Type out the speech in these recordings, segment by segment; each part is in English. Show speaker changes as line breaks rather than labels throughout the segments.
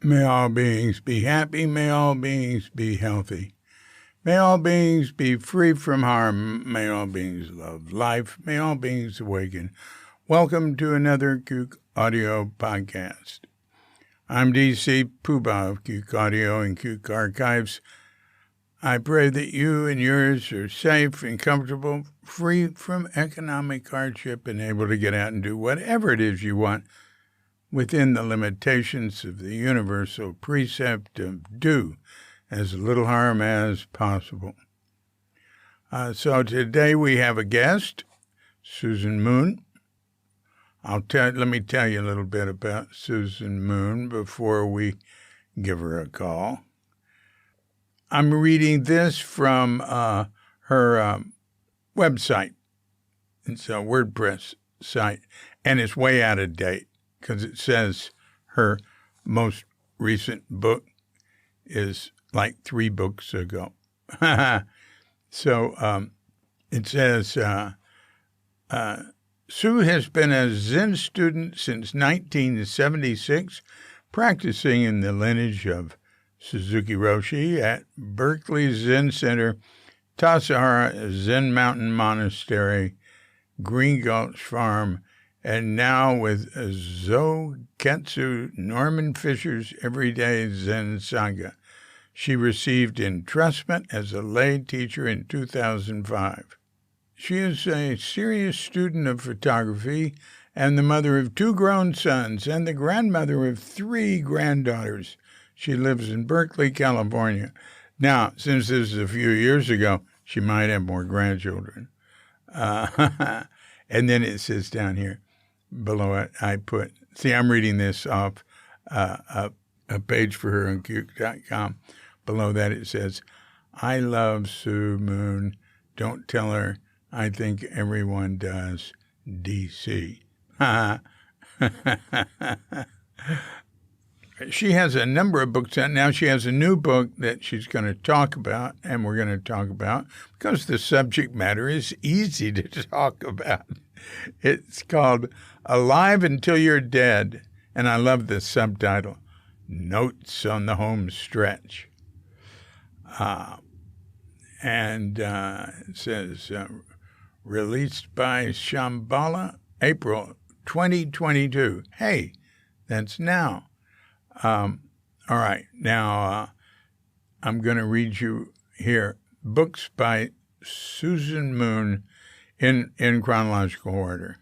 May all beings be happy. May all beings be healthy. May all beings be free from harm. May all beings love life. May all beings awaken. Welcome to another Kook Audio podcast. I'm DC Poobah of Kook Audio and Kook Archives. I pray that you and yours are safe and comfortable, free from economic hardship, and able to get out and do whatever it is you want within the limitations of the universal precept of do as little harm as possible. So today we have a guest, Susan Moon. Let me tell you a little bit about Susan Moon before we give her a call. I'm reading this from her website. It's a WordPress site, and it's way out of date because it says her most recent book is like 3 books ago. So it says, Sue has been a Zen student since 1976, practicing in the lineage of Suzuki Roshi at Berkeley Zen Center, Tassajara Zen Mountain Monastery, Green Gulch Farm, and now with Zoketsu Norman Fisher's Everyday Zen Saga. She received entrustment as a lay teacher in 2005. She is a serious student of photography and the mother of 2 grown sons and the grandmother of 3 granddaughters. She lives in Berkeley, California. Now, since this is a few years ago, she might have more grandchildren. And then it says down here, below it, I'm reading this off a page for her on Kook.com. Below that it says, I love Sue Moon. Don't tell her. I think everyone does. DC. She has a number of books out. Now she has a new book that she's going to talk about, and we're going to talk about, because the subject matter is easy to talk about. It's called Alive Until You're Dead, and I love the subtitle, Notes on the Home Stretch. It says, released by Shambhala, April 2022. Hey, that's now. All right, now I'm going to read you here books by Susan Moon in chronological order.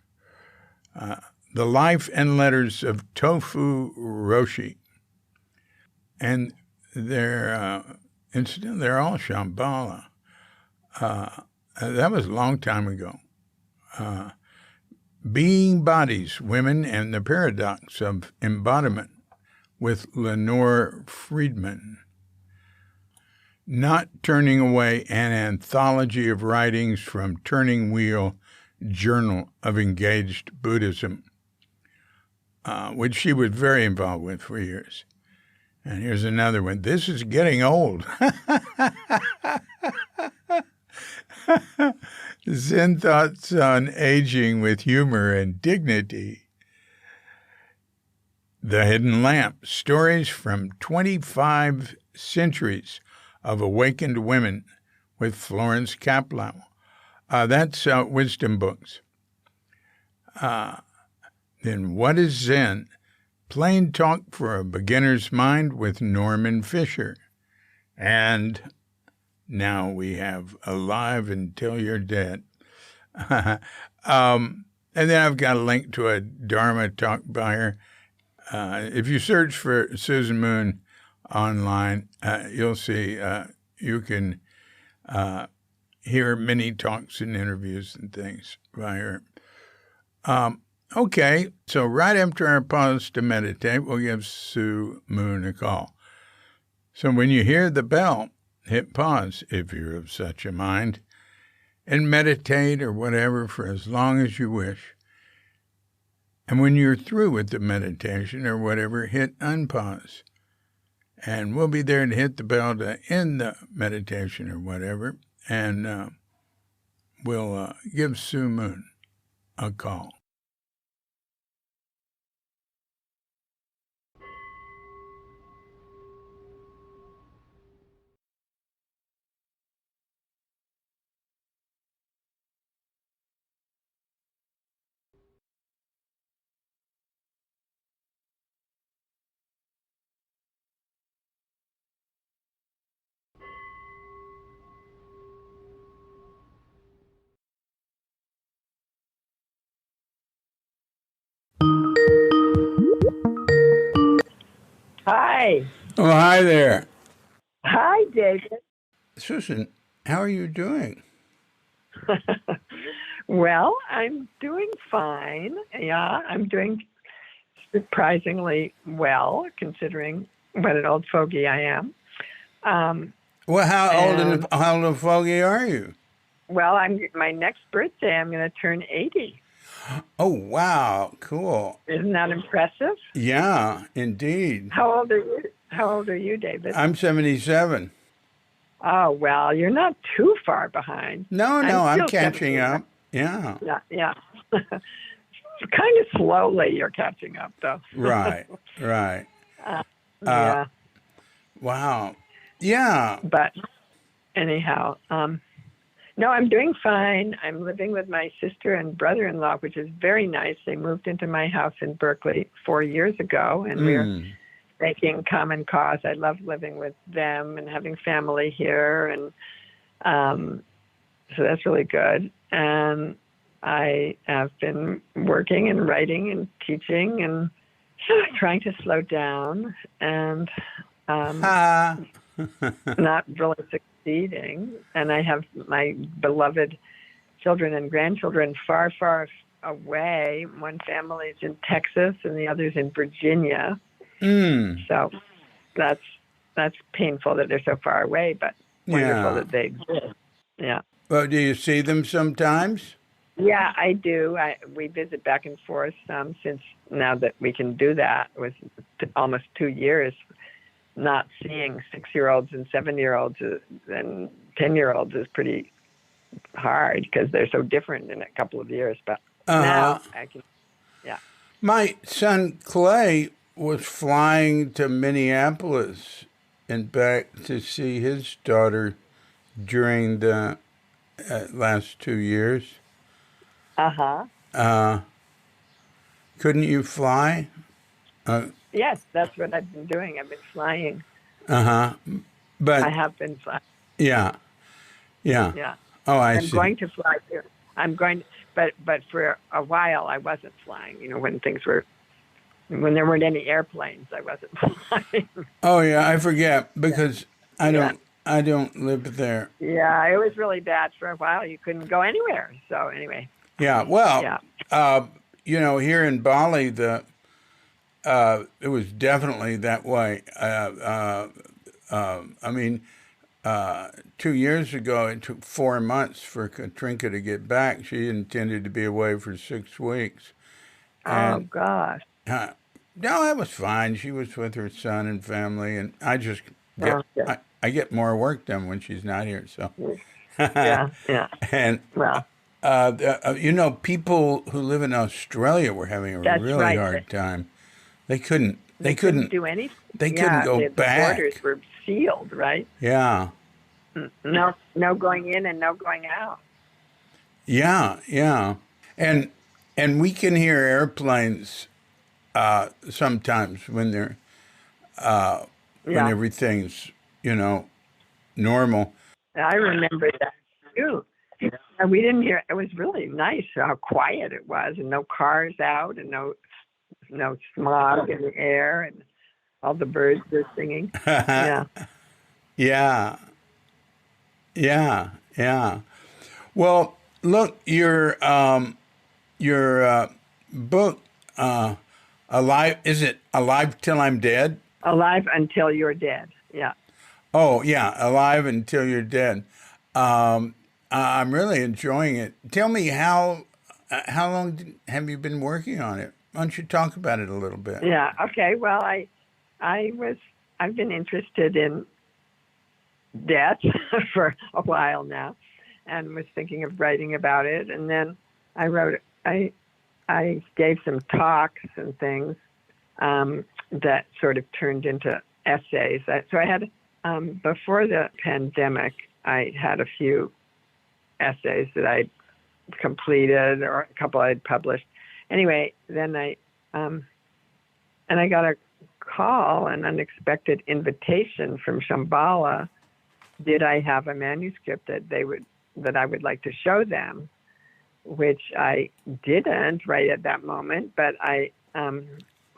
The Life and Letters of Tofu Roshi. And they're all Shambhala. That was a long time ago. Being Bodies, Women and the Paradox of Embodiment with Lenore Friedman. Not Turning Away, an anthology of writings from Turning Wheel Journal of Engaged Buddhism, which she was very involved with for years. And here's another one. This is getting old. Zen Thoughts on Aging with Humor and Dignity. The Hidden Lamp, Stories from 25 Centuries of Awakened Women with Florence Kaplow. That's Wisdom Books. Then What is Zen? Plain Talk for a Beginner's Mind with Norman Fisher. And now we have Alive Until You're Dead. And then I've got a link to a Dharma talk by her. If you search for Susan Moon online, you'll see you can hear many talks and interviews and things by her. Okay, so right after our pause to meditate, we'll give Sue Moon a call. So when you hear the bell, hit pause if you're of such a mind, and meditate or whatever for as long as you wish. And when you're through with the meditation or whatever, hit unpause. And we'll be there to hit the bell to end the meditation or whatever, and we'll give Sue Moon a call.
Hi.
Oh, hi there.
Hi, David.
Susan, how are you doing?
Well, I'm doing fine. Yeah, I'm doing surprisingly well, considering what an old fogey I am. Um,
Well,
and
how old and fogey are you?
well, I'm my next birthday. I'm going to turn 80.
Oh, wow. Cool.
Isn't that impressive?
Yeah, indeed.
How old are you? How old are you, David?
I'm 77.
Oh well, you're not too far behind.
No,
I'm
no, I'm
still
catching
79.
up. Yeah.
Yeah, yeah. Kind of slowly, you're catching up, though.
Right, right.
uh,
Uh,
yeah,
wow. Yeah.
but anyhow, no, I'm doing fine. I'm living with my sister and brother-in-law, which is very nice. They moved into my house in Berkeley 4 years ago, and we're
Mm.
making common cause. I love living with them and having family here, and um, so that's really good. And I have been working and writing and teaching and trying to slow down and um,
Ha.
not really succeeding. And I have my beloved children and grandchildren far, far away. One family's in Texas and the other's in Virginia.
Mm.
So that's painful that they're so far away, but wonderful
Yeah.
that they exist. Yeah.
Well, do you see them sometimes?
Yeah, I do. We visit back and forth since now that we can do that. It was almost 2 years not seeing 6-year-olds and 7-year-olds and 10-year-olds is pretty hard because they're so different in a couple of years. But
Uh-huh.
now I can, yeah.
My son Clay was flying to Minneapolis and back to see his daughter during the last 2 years.
Uh-huh.
Uh, couldn't you fly? Uh,
Yes, that's what I've been doing. I've been flying.
uh-huh.
I
But
have been flying.
yeah, yeah.
Yeah.
Oh, I
I'm
see.
going to fly here. I'm going, but for a while I wasn't flying. When there weren't any airplanes, I wasn't flying.
Oh, yeah, I forget because
Yeah.
I don't live there.
Yeah, it was really bad for a while. You couldn't go anywhere. So anyway,
Yeah, well,
yeah.
uh, here in Bali, it was definitely that way. I mean, 2 years ago, it took 4 months for Katrinka to get back. She intended to be away for 6 weeks,
Oh
and
gosh.
uh, no, that was fine. She was with her son and family, and I just get
Oh, yeah.
I get more work done when she's not here. So,
Yeah. Yeah.
and
Well,
people who live in Australia were having a
that's
really
right.
hard time. They couldn't.
They couldn't do anything.
They couldn't
Yeah,
go
the borders
back.
were sealed, right?
Yeah,
No, no going in and no going out.
yeah, yeah. And we can hear airplanes sometimes when
Yeah,
everything's normal.
I remember that too. And we didn't hear. It was really nice how quiet it was, and no cars out, and no smog in the air, and all the birds were singing. Yeah.
Yeah, yeah, yeah. Well, look, your book, alive. Is it Alive Till I'm Dead?
Alive until you're dead. Yeah.
Oh, yeah, Alive Until You're Dead. I'm really enjoying it. Tell me how long have you been working on it? Why don't you talk about it a little bit?
Yeah. Okay. Well, I've been interested in death for a while now, and was thinking of writing about it. And then I wrote. I gave some talks and things that sort of turned into essays. So I had before the pandemic, I had a few essays that I completed, or a couple I'd published. Anyway, then I got a call, an unexpected invitation from Shambhala. Did I have a manuscript that I would like to show them? which I didn't right at that moment, but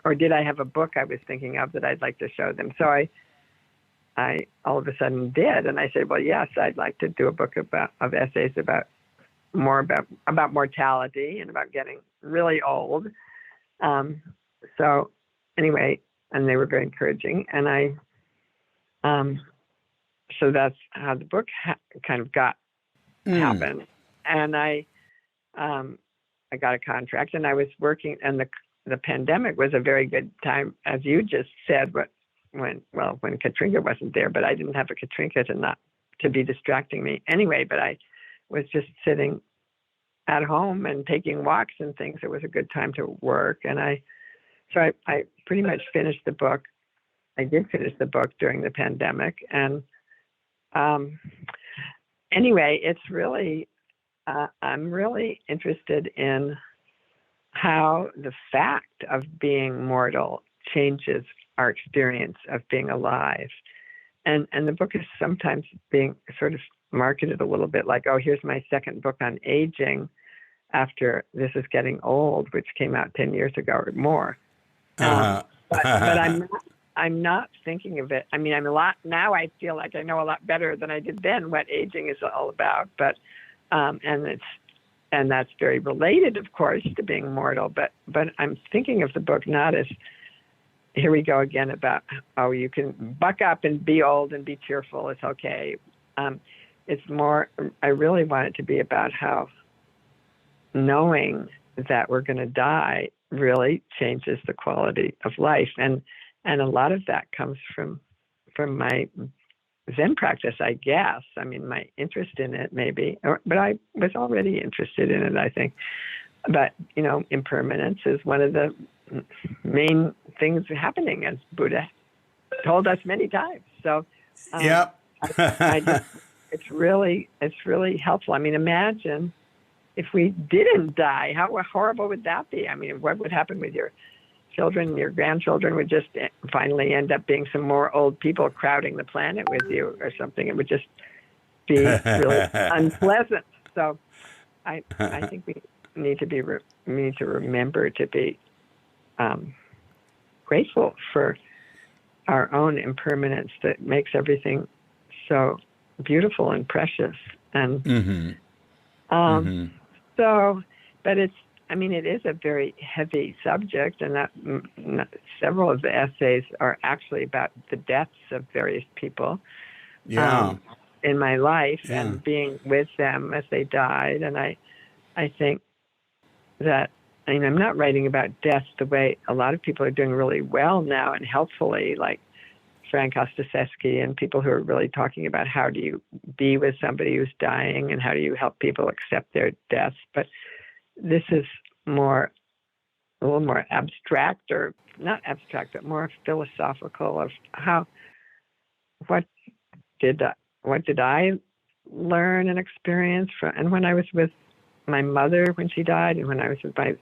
or did I have a book I was thinking of that I'd like to show them? So I all of a sudden did, and I said, well, yes, I'd like to do a book of essays about mortality and about getting really old. So anyway, and they were very encouraging, and so that's how the book kind of happened, and I got a contract, and I was working, and the pandemic was a very good time, as you just said, when Katrinka wasn't there, but I didn't have a Katrinka to be distracting me anyway, but I was just sitting at home and taking walks and things. It was a good time to work, and I pretty much finished the book. I did finish the book during the pandemic, and anyway, it's really I'm really interested in how the fact of being mortal changes our experience of being alive. And the book is sometimes being sort of marketed a little bit like, oh, here's my second book on aging after This Is Getting Old, which came out 10 years ago or more. But I'm not thinking of it. I mean, now I feel like I know a lot better than I did then what aging is all about. But and that's very related, of course, to being mortal. But I'm thinking of the book not as, here we go again about, oh, you can buck up and be old and be cheerful. It's okay. It's more, I really want it to be about how knowing that we're going to die really changes the quality of life. And a lot of that comes from my Zen practice, I guess. I mean, my interest in it maybe, but I was already interested in it, I think. But, impermanence is one of the main things happening, as Buddha told us many times. So,
yep.
It's really helpful. I mean, imagine if we didn't die, how horrible would that be? I mean, what would happen with your children? Your grandchildren would just finally end up being some more old people crowding the planet with you or something. It would just be really unpleasant. So I think we need to remember to be grateful for our own impermanence that makes everything so beautiful and precious. And so, but it is a very heavy subject, and that several of the essays are actually about the deaths of various people in my life and being with them as they died. And I think that, I'm not writing about death the way a lot of people are doing really well now and helpfully, like Frank Ostaseski and people who are really talking about how do you be with somebody who's dying and how do you help people accept their deaths. But this is a little more abstract, or not abstract, but more philosophical of what did I learn and experience and when I was with my mother when she died, and when I was with my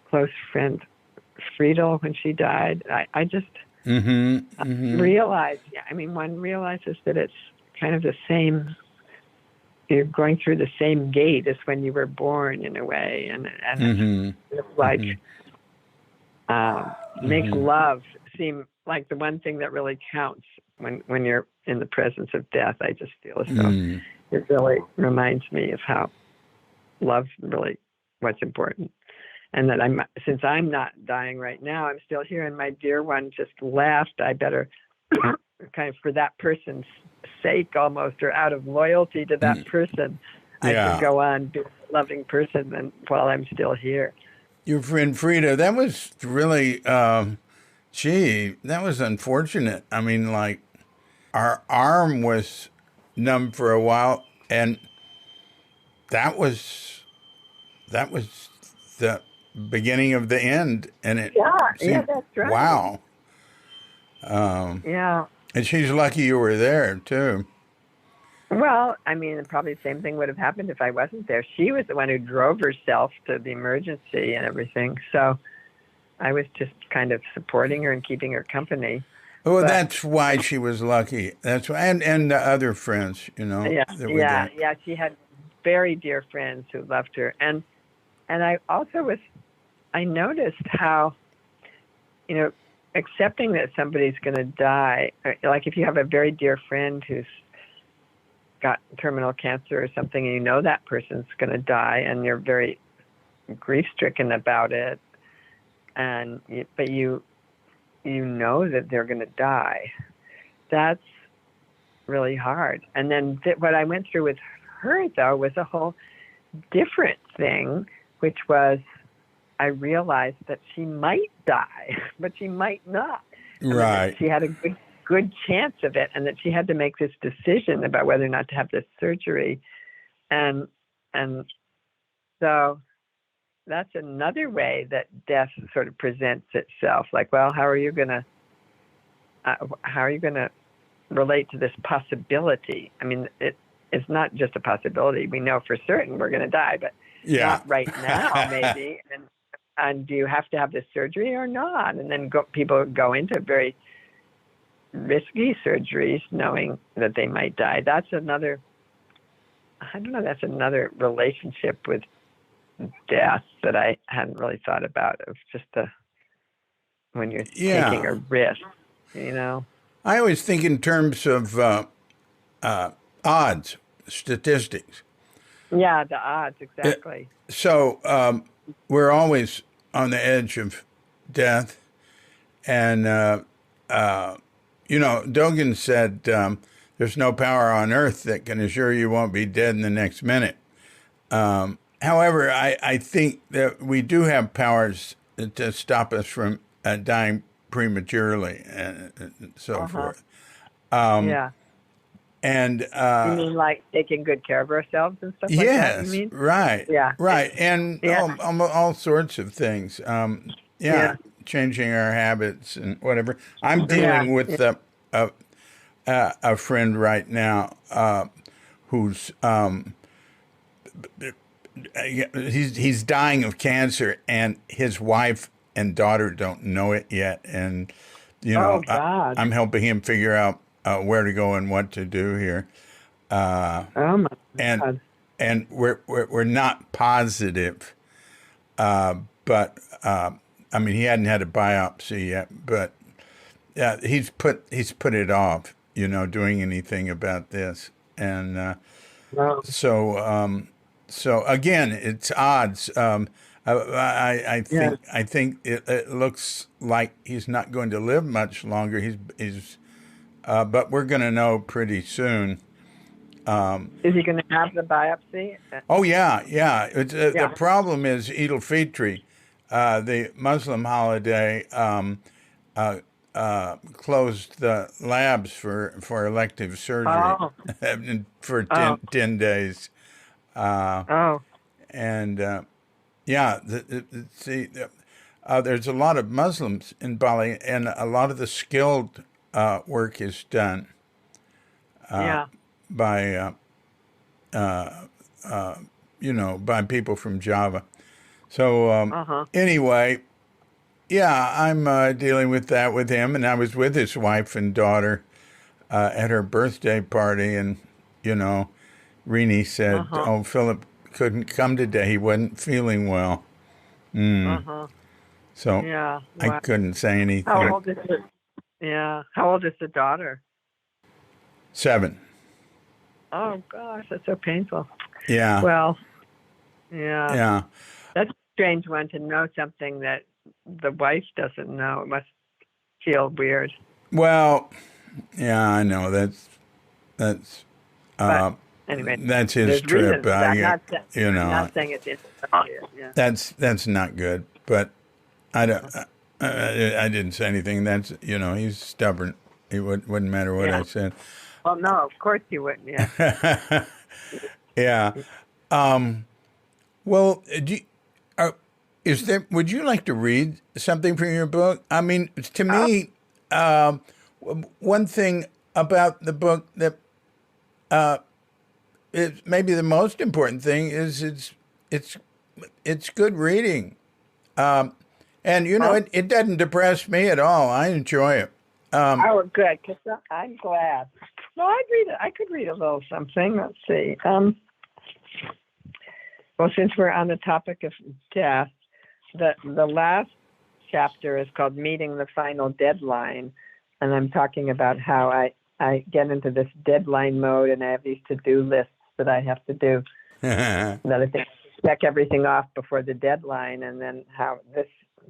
close friend Friedel when she died. I just realized, one realizes that it's kind of the same. You're going through the same gate as when you were born, in a way, and it's like makes love seem like the one thing that really counts when you're in the presence of death. I just feel as though it really reminds me of how love really what's important, and that since I'm not dying right now, I'm still here, and my dear one just left. I better kind of, for that person's sake almost, or out of loyalty to that person, I should go on being a loving person while I'm still here.
Your friend Frida, that was really, that was unfortunate. I mean, like, our arm was numb for a while, and that was the beginning of the end. And it seemed,
that's right.
Wow. And she's lucky you were there, too.
Well, probably the same thing would have happened if I wasn't there. She was the one who drove herself to the emergency and everything. So I was just kind of supporting her and keeping her company.
Oh, that's why she was lucky. That's why, and the other friends,
Yeah. She had very dear friends who loved her. And And I noticed how, accepting that somebody's going to die, like if you have a very dear friend who's got terminal cancer or something, and that person's going to die, and you're very grief-stricken about it, but you know that they're going to die. That's really hard. And then what I went through with her, though, was a whole different thing, which was I realized that she might die, but she might not.
Right.
She had a good chance of it, and that she had to make this decision about whether or not to have this surgery. And so that's another way that death sort of presents itself. Like, well, how are you going to relate to this possibility? I mean, it's not just a possibility. We know for certain we're going to die, but not right now, maybe. And do you have to have this surgery or not? And then people go into very risky surgeries knowing that they might die. That's another relationship with death that I hadn't really thought about, of just when you're taking a risk,
I always think in terms of odds, statistics.
Yeah, the odds, exactly.
So we're always on the edge of death. And, Dogen said, there's no power on earth that can assure you won't be dead in the next minute. However, I think that we do have powers to stop us from dying prematurely and so forth.
Yeah.
And
you mean like taking good care of ourselves and stuff like that? You mean?
Right.
Yeah.
Right. And all sorts of things. Changing our habits and whatever. I'm dealing with a friend right now who's he's dying of cancer, and his wife and daughter don't know it yet. And I'm helping him figure out where to go and what to do here.
Oh my God.
And we're not positive, but I mean, he hadn't had a biopsy yet, but he's put it off, doing anything about this. And so again, it's odds. I think it looks like he's not going to live much longer. But we're going to know pretty soon.
Is he going to have the biopsy?
Oh yeah. The problem is Eid al-Fitr, the Muslim holiday, closed the labs for elective surgery for 10 days. And there's a lot of Muslims in Bali, and a lot of the skilled work is done by by people from Java. So anyway, I'm dealing with that with him, and I was with his wife and daughter at her birthday party, and Rini said, "Oh, Philip couldn't come today; he wasn't feeling well." So I couldn't say anything.
How old is it? Yeah. How old is the daughter?
7.
Oh gosh, that's so painful.
Yeah.
Well, yeah. That's a strange one, to know something that the wife doesn't know. It must feel weird.
Well, I know that's.
Anyway,
that's his trip.
I'm not saying it's inappropriate. Yeah.
That's not good, but I don't. I didn't say anything. That's he's stubborn. It wouldn't matter what I said.
Well, no, of course you wouldn't. Yeah.
Yeah. Well, would you like to read something from your book? I mean, to me, one thing about the book that is maybe the most important thing is it's good reading, and it doesn't depress me at all. I enjoy it.
Good, because I'm glad. No, I'd read it. I could read a little something. Let's see. Well, since we're on the topic of death, the last chapter is called Meeting the Final Deadline. And I'm talking about how I get into this deadline mode and I have these to-do lists that I have to do. That I think check everything off before the deadline, and then how this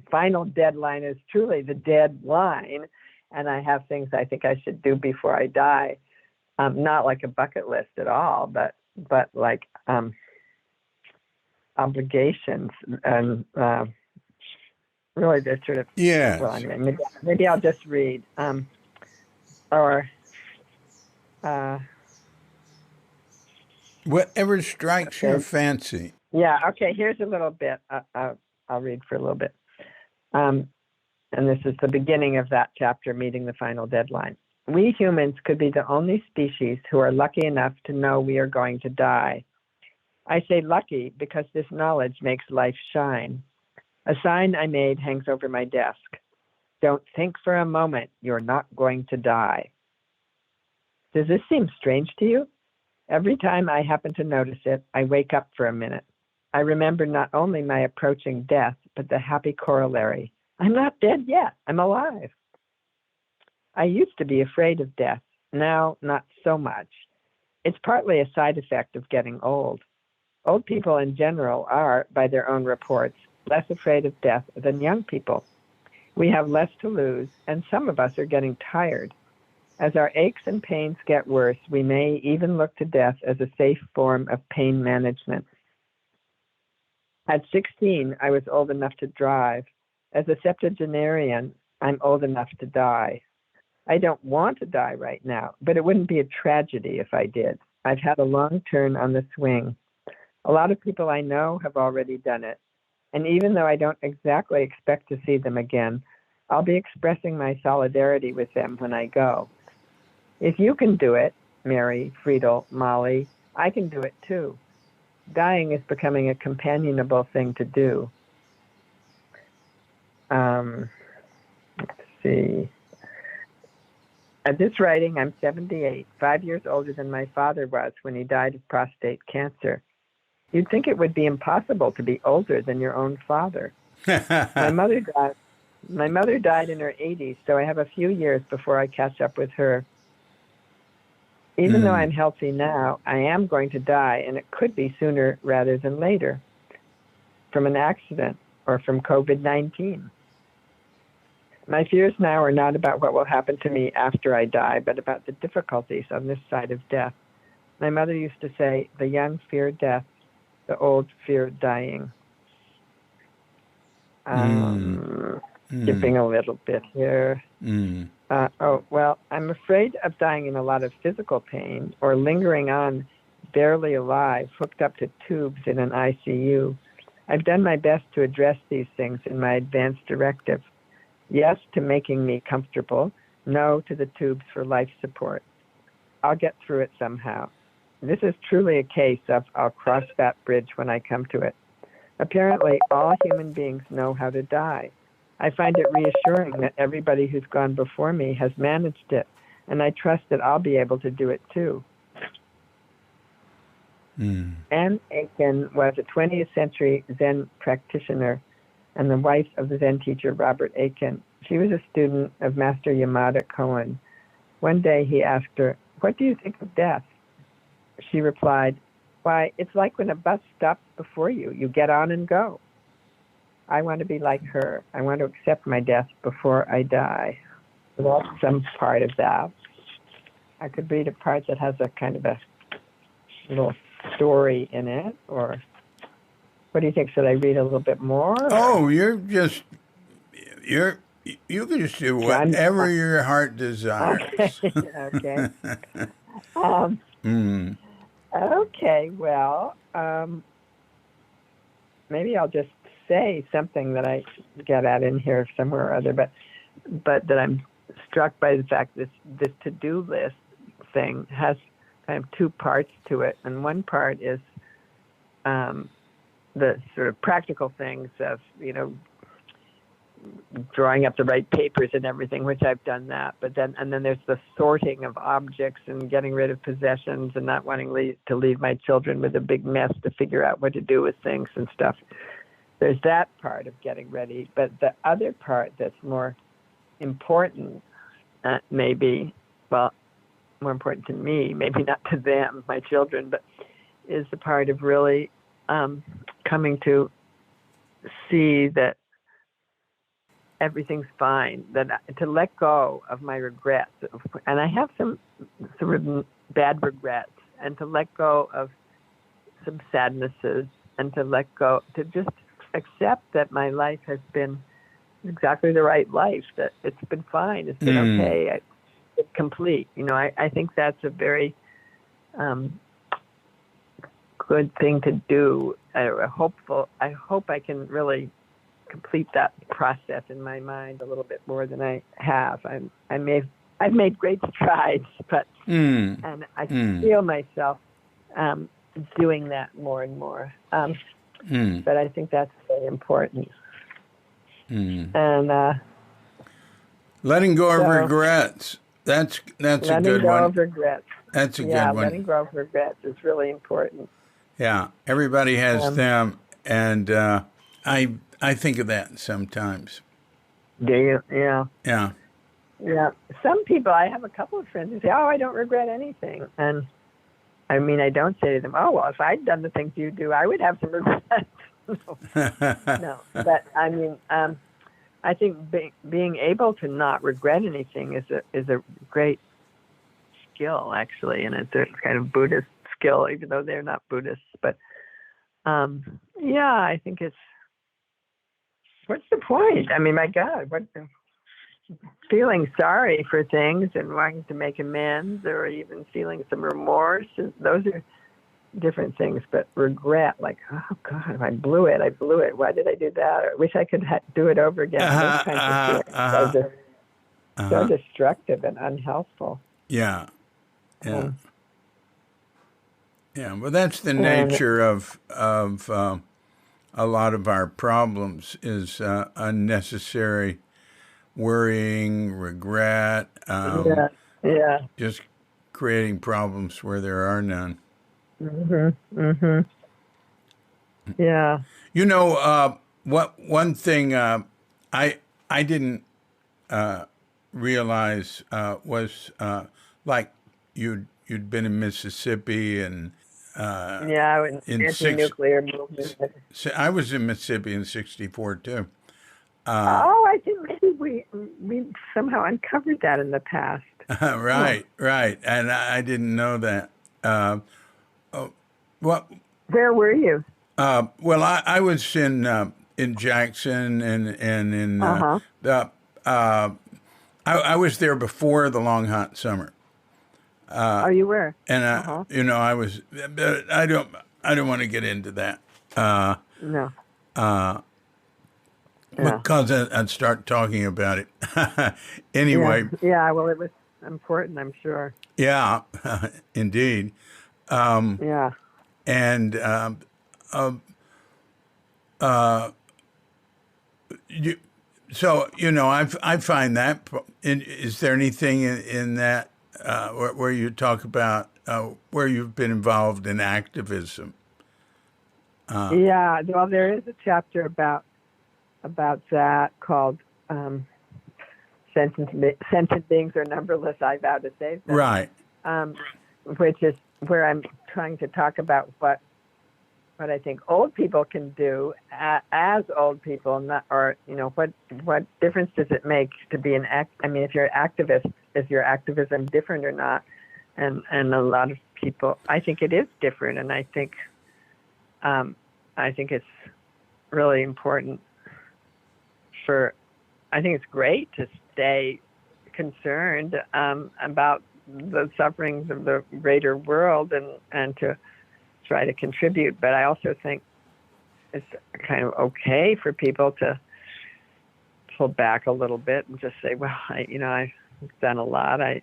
final deadline is truly the deadline. And I have things I think I should do before I die. Not like a bucket list at all, but like obligations and really they're sort of,
Yes.
well, anyway, maybe I'll just read or
whatever strikes your fancy.
Yeah, okay, here's a little bit. I'll read for a little bit. And this is the beginning of that chapter, Meeting the Final Deadline. We humans could be the only species who are lucky enough to know we are going to die. I say lucky because this knowledge makes life shine. A sign I made hangs over my desk. Don't think for a moment you're not going to die. Does this seem strange to you? Every time I happen to notice it, I wake up for a minute. I remember not only my approaching death, but the happy corollary. I'm not dead yet. I'm alive. I used to be afraid of death. Now, not so much. It's partly a side effect of getting old. Old people in general are, by their own reports, less afraid of death than young people. We have less to lose, and some of us are getting tired. As our aches and pains get worse, we may even look to death as a safe form of pain management. At 16, I was old enough to drive. As a septuagenarian, I'm old enough to die. I don't want to die right now, but it wouldn't be a tragedy if I did. I've had a long turn on the swing. A lot of people I know have already done it. And even though I don't exactly expect to see them again, I'll be expressing my solidarity with them when I go. If you can do it, Mary, Friedel, Molly, I can do it too. Dying is becoming a companionable thing to do. Let's see. At this writing, I'm 78, 5 years older than my father was when he died of prostate cancer. You'd think it would be impossible to be older than your own father. My mother died in her 80s, so I have a few years before I catch up with her. Even though I'm healthy now, I am going to die, and it could be sooner rather than later, from an accident or from COVID-19. My fears now are not about what will happen to me after I die, but about the difficulties on this side of death. My mother used to say, the young fear death, the old fear dying. Skipping a little bit here. I'm afraid of dying in a lot of physical pain or lingering on barely alive, hooked up to tubes in an ICU. I've done my best to address these things in my advance directive. Yes to making me comfortable, no to the tubes for life support. I'll get through it somehow. This is truly a case of I'll cross that bridge when I come to it. Apparently, all human beings know how to die. I find it reassuring that everybody who's gone before me has managed it, and I trust that I'll be able to do it too. Anne Aiken was a 20th century Zen practitioner and the wife of the Zen teacher Robert Aiken. She was a student of Master Yamada Koen. One day he asked her, "What do you think of death?" She replied, "Why, it's like when a bus stops before you. You get on and go." I want to be like her. I want to accept my death before I die. So that's some part of that. I could read a part that has a kind of a little story in it, or what do you think? Should I read a little bit more?
Oh, you can just do whatever your heart desires.
Okay. Okay, well, maybe I'll just say something that I get at in here somewhere or other, but that I'm struck by the fact that this to-do list thing has kind of two parts to it, and one part is the sort of practical things of, drawing up the right papers and everything, which I've done that. But then there's the sorting of objects and getting rid of possessions and not wanting to leave my children with a big mess to figure out what to do with things and stuff. There's that part of getting ready. But the other part that's more important, maybe, well, more important to me, maybe not to them, my children, but is the part of really coming to see that everything's fine, that to let go of my regrets. And I have some bad regrets, and to let go of some sadnesses, and to let go, to just accept that my life has been exactly the right life, that it's been fine, it's been okay, it's complete. I think that's a very good thing to do. I hope I can really complete that process in my mind a little bit more than I have. I've made great strides, but and I feel myself doing that more and more. But I think that's very important. And
letting go of regrets. That's a good one.
Letting go of regrets.
That's a good one.
Letting go of regrets is really important.
Yeah, everybody has them, and I think of that sometimes.
Do you? Yeah.
Yeah.
Yeah. Some people, I have a couple of friends who say, "Oh, I don't regret anything," and I mean, I don't say to them, "Oh, well, if I'd done the things you do, I would have some regrets." No, but I mean, I think being able to not regret anything is a great skill, actually, and it's a kind of Buddhist skill, even though they're not Buddhists. But I think it's, what's the point? I mean, my God, feeling sorry for things and wanting to make amends, or even feeling some remorse, those are different things. But regret, like, oh God, I blew it. Why did I do that? Or I wish I could do it over again. Those kinds of feelings are so destructive and unhelpful.
Yeah. Well, that's the nature of a lot of our problems, is unnecessary worrying, regret, just creating problems where there are none.
Yeah.
One thing I didn't realize was like you'd been in Mississippi and
in anti-nuclear movement.
I was in Mississippi in '64 too.
I think maybe we somehow uncovered that in the past.
Right, and I didn't know that.
Where were you?
Well, I was in Jackson and in I was there before the long hot summer.
You were?
And I was. I don't want to get into that.
No.
Because I'd start talking about it. Anyway.
Yeah. Well, it was important, I'm sure.
Yeah, indeed.
Yeah.
And I find that. Is there anything in that where you talk about where you've been involved in activism?
Well, there is a chapter about that called "Sentient Beings Are Numberless. I Vow to Save Them."
Right.
Which is where I'm trying to talk about what I think old people can do as old people, what difference does it make to be I mean, if you're an activist, is your activism different or not? And a lot of people, I think it is different, and I think it's really important I think it's great to stay concerned about the sufferings of the greater world and to try to contribute. But I also think it's kind of okay for people to pull back a little bit and just say, well, I've done a lot. I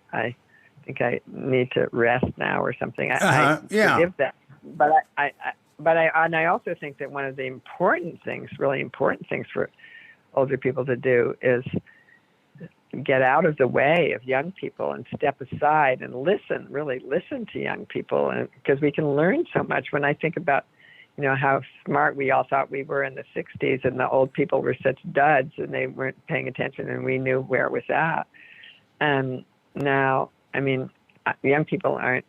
think I need to rest now or something. I forgive that. But I also think that one of the really important things for older people to do is get out of the way of young people and step aside and listen, really listen to young people, and because we can learn so much. When I think about, how smart we all thought we were in the 60s, and the old people were such duds and they weren't paying attention, and we knew where it was at. And now, young people aren't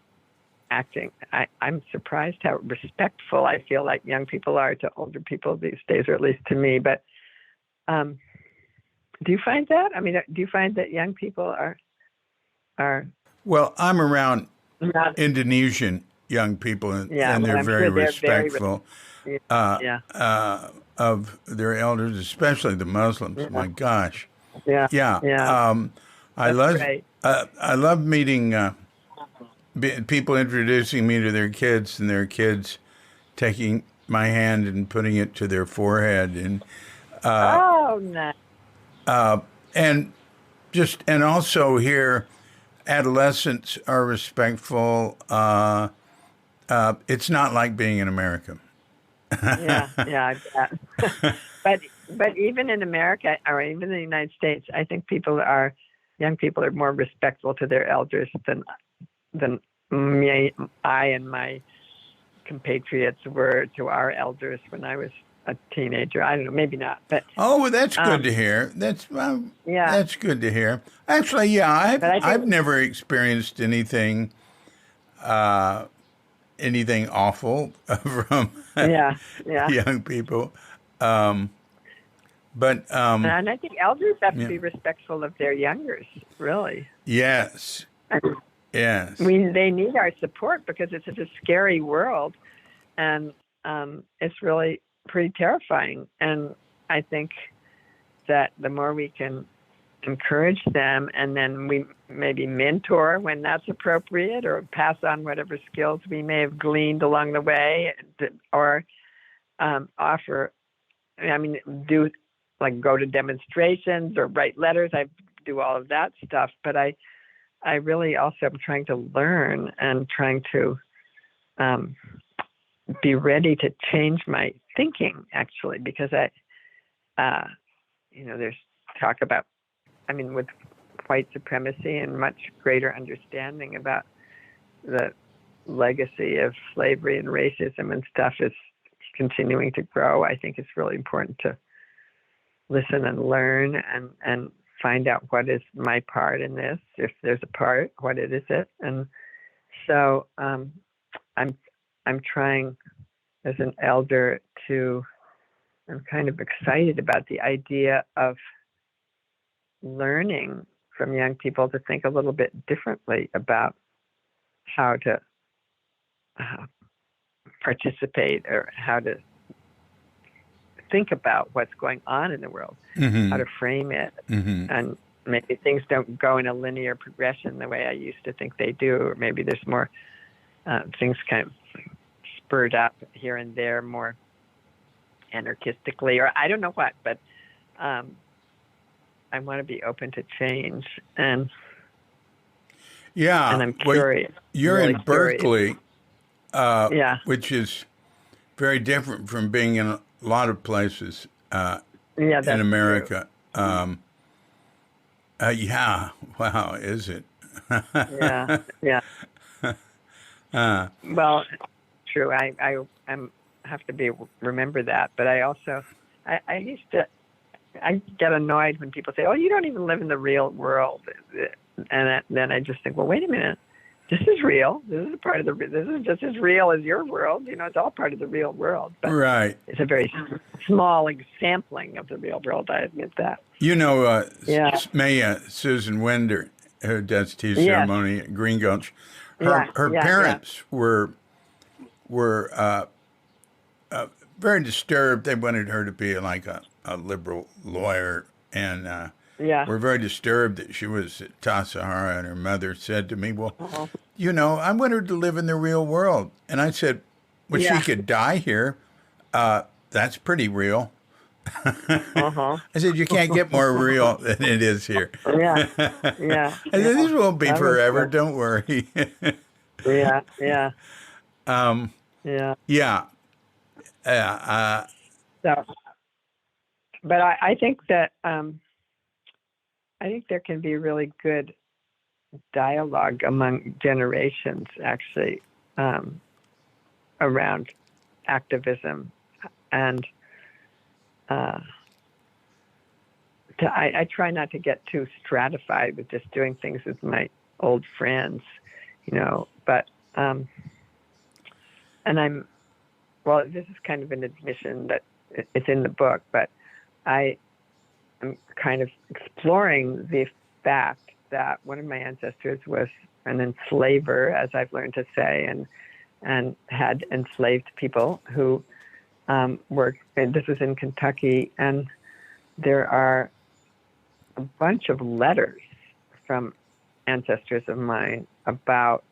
acting. I'm surprised how respectful I feel like young people are to older people these days, or at least to me. But do you find that? Do you find that young people are?
Well, I'm around
not,
Indonesian young people, and they're very respectful of their elders, especially the Muslims. My gosh.
Yeah.
I love meeting people introducing me to their kids, and their kids taking my hand and putting it to their forehead, and
nice.
And also here, adolescents are respectful. It's not like being in America.
I bet. But even in America, or even in the United States, I think young people are more respectful to their elders than I and my compatriots were to our elders when I was a teenager. I don't know, maybe not, but
well, that's good to hear. That's good to hear. Actually, I've never experienced anything awful from young people. But
and I think elders have to be respectful of their youngers, really.
Yes. Yes.
They need our support because it's such a scary world, and it's really pretty terrifying. And I think that the more we can encourage them, and then we maybe mentor when that's appropriate, or pass on whatever skills we may have gleaned along the way, or offer, do like go to demonstrations or write letters. I do all of that stuff, but I really also am trying to learn and trying to be ready to change my thinking, actually, because there's talk about, with white supremacy and much greater understanding about the legacy of slavery and racism and stuff is continuing to grow. I think it's really important to listen and learn and find out what is my part in this. If there's a part, what is it? And so I'm trying as an elder I'm kind of excited about the idea of learning from young people to think a little bit differently about how to participate, or how to think about what's going on in the world, how to frame it. And maybe things don't go in a linear progression the way I used to think they do, or maybe there's more things kind of spurred up here and there more anarchistically, or I don't know what, but I want to be open to change. And I'm curious.
You're
really
in Berkeley,
curious.
Which is very different from being in a lot of places in America. Wow, is it?
Yeah. Well, true. I have to remember that, but I also I get annoyed when people say, "Oh, you don't even live in the real world," and then I just think, well, wait a minute. This is real. This is this is just as real as your world. It's all part of the real world. But
right.
It's a very small sampling of the real world. I admit that.
Maya Susan Winder, who does tea ceremony at Green Gulch, her parents were very disturbed. They wanted her to be like a liberal lawyer, and were very disturbed that she was at Tassajara, and her mother said to me, well, I want her to live in the real world. And I said, well, she could die here. That's pretty real. I said, you can't get more real than it is here.
I
said, this won't be forever. Don't worry.
but I think that I think there can be really good dialogue among generations, actually, around activism, and I try not to get too stratified with just doing things with my old friends, but and well, this is kind of an admission that it's in the book, but I am kind of exploring the fact that one of my ancestors was an enslaver, as I've learned to say, and had enslaved people who were, and this was in Kentucky, and there are a bunch of letters from ancestors of mine about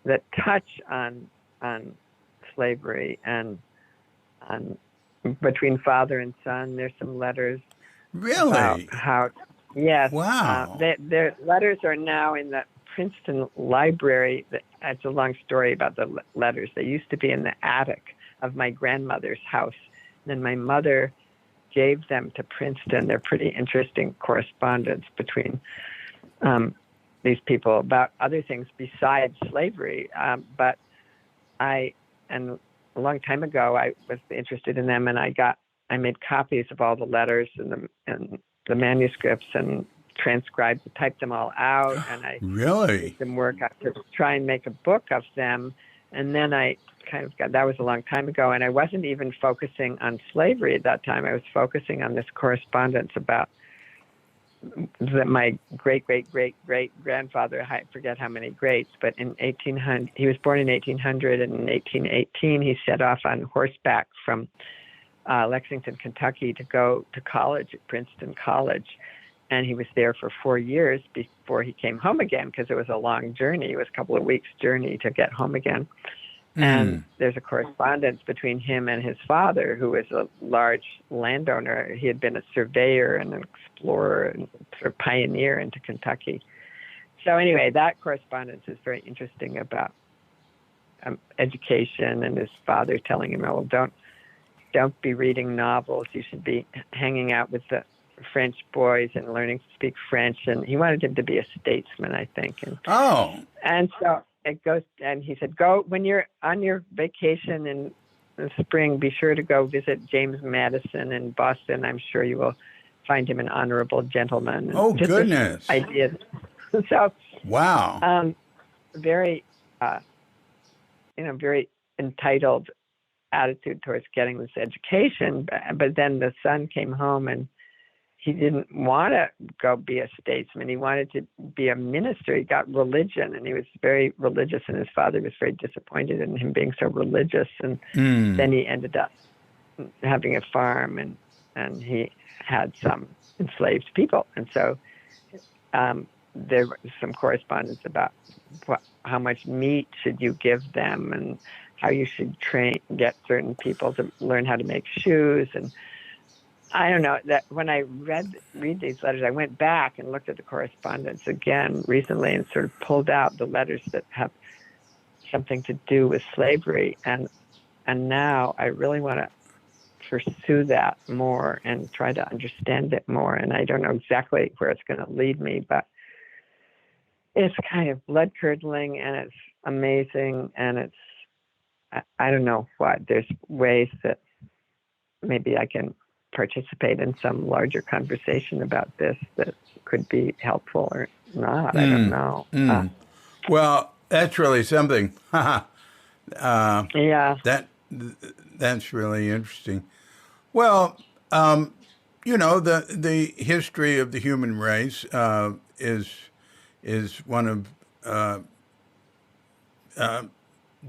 that touch on slavery and on between father and son. There's some letters.
Really?
About how, yes.
Wow.
Their letters are now in the Princeton Library. It's a long story about the letters. They used to be in the attic of my grandmother's house. Then my mother gave them to Princeton. They're pretty interesting correspondence between these people about other things besides slavery. But and a long time ago, I was interested in them, and I made copies of all the letters and the manuscripts and typed them all out, and I
really
did some work to try and make a book of them. And then I kind of that was a long time ago, and I wasn't even focusing on slavery at that time. I was focusing on this correspondence about my great grandfather. I forget how many greats, but in 1800, he was born in 1800, and in 1818 he set off on horseback from Lexington, Kentucky, to go to college at Princeton College. And he was there for 4 years before he came home again, because it was a long journey. It was a couple of weeks' journey to get home again. And there's a correspondence between him and his father, who was a large landowner. He had been a surveyor and an explorer and sort of pioneer into Kentucky. So anyway, that correspondence is very interesting about education, and his father telling him, "Oh, well, don't be reading novels. You should be hanging out with the French boys and learning to speak French." And he wanted him to be a statesman, I think. And so it goes, and he said, "Go when you're on your vacation in the spring, be sure to go visit James Madison in Boston. I'm sure you will find him an honorable gentleman."
Oh, goodness.
Ideas. So,
wow.
Very, very entitled attitude towards getting this education. But then the son came home, and he didn't want to go be a statesman. He wanted to be a minister. He got religion, and he was very religious, and his father was very disappointed in him being so religious. And then he ended up having a farm, and he had some enslaved people. And so there was some correspondence about how much meat should you give them, and how you should get certain people to learn how to make shoes. And I don't know, that when I read these letters, I went back and looked at the correspondence again recently and sort of pulled out the letters that have something to do with slavery. And now I really want to pursue that more and try to understand it more. And I don't know exactly where it's going to lead me, but it's kind of blood-curdling, and it's amazing, and it's, I don't know what, there's ways that maybe I can participate in some larger conversation about this that could be helpful or not. I don't know.
Well, that's really something.
Yeah.
That's really interesting. Well, the history of the human race is one of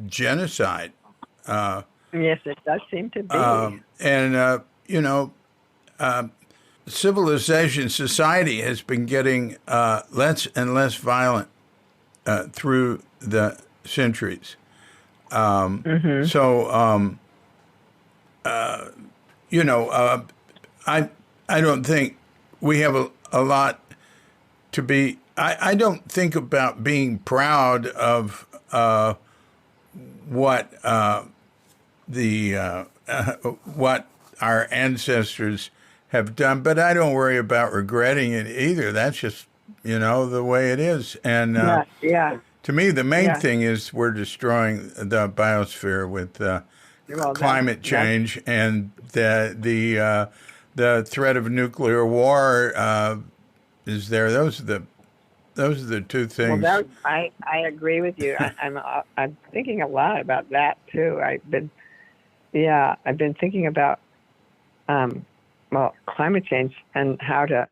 genocide.
Yes, it does seem to be.
Civilization, society has been getting less and less violent through the centuries. So, I don't think we have a lot to be. I don't think about being proud of what our ancestors have done, but I don't worry about regretting it either. That's just, the way it is. And
yeah.
to me, the main
Yeah.
thing is we're destroying the biosphere with
Well,
climate change and the threat of nuclear war is there. Those are the two things.
Well, I agree with you. I'm thinking a lot about that too. I've been thinking about climate change and how to,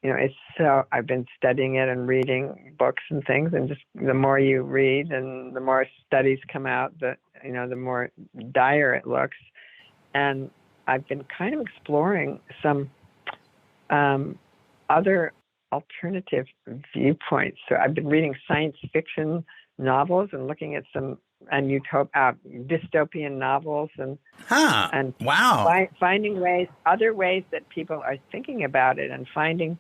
it's so, I've been studying it and reading books and things, and just the more you read and the more studies come out, the more dire it looks. And I've been kind of exploring some other alternative viewpoints. So I've been reading science fiction novels and looking at some dystopian novels and
Wow.
finding other ways that people are thinking about it, and finding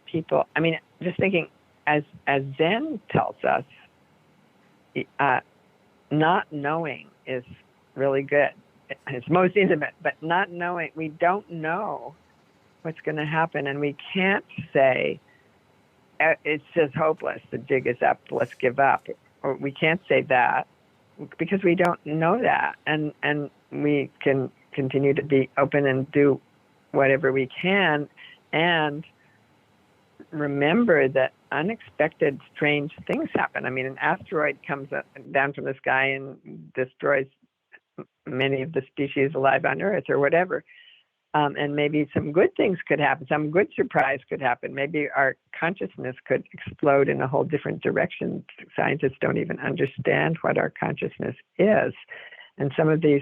people. I mean, just thinking, as Zen tells us, not knowing is really good. It's most intimate, but not knowing, we don't know what's going to happen, and we can't say it's just hopeless, the jig is up, let's give up. Or we can't say that because we don't know that, and we can continue to be open and do whatever we can, and remember that unexpected, strange things happen. I mean, an asteroid comes down from the sky and destroys many of the species alive on Earth, or whatever. And maybe some good things could happen. Some good surprise could happen. Maybe our consciousness could explode in a whole different direction. Scientists don't even understand what our consciousness is. And some of these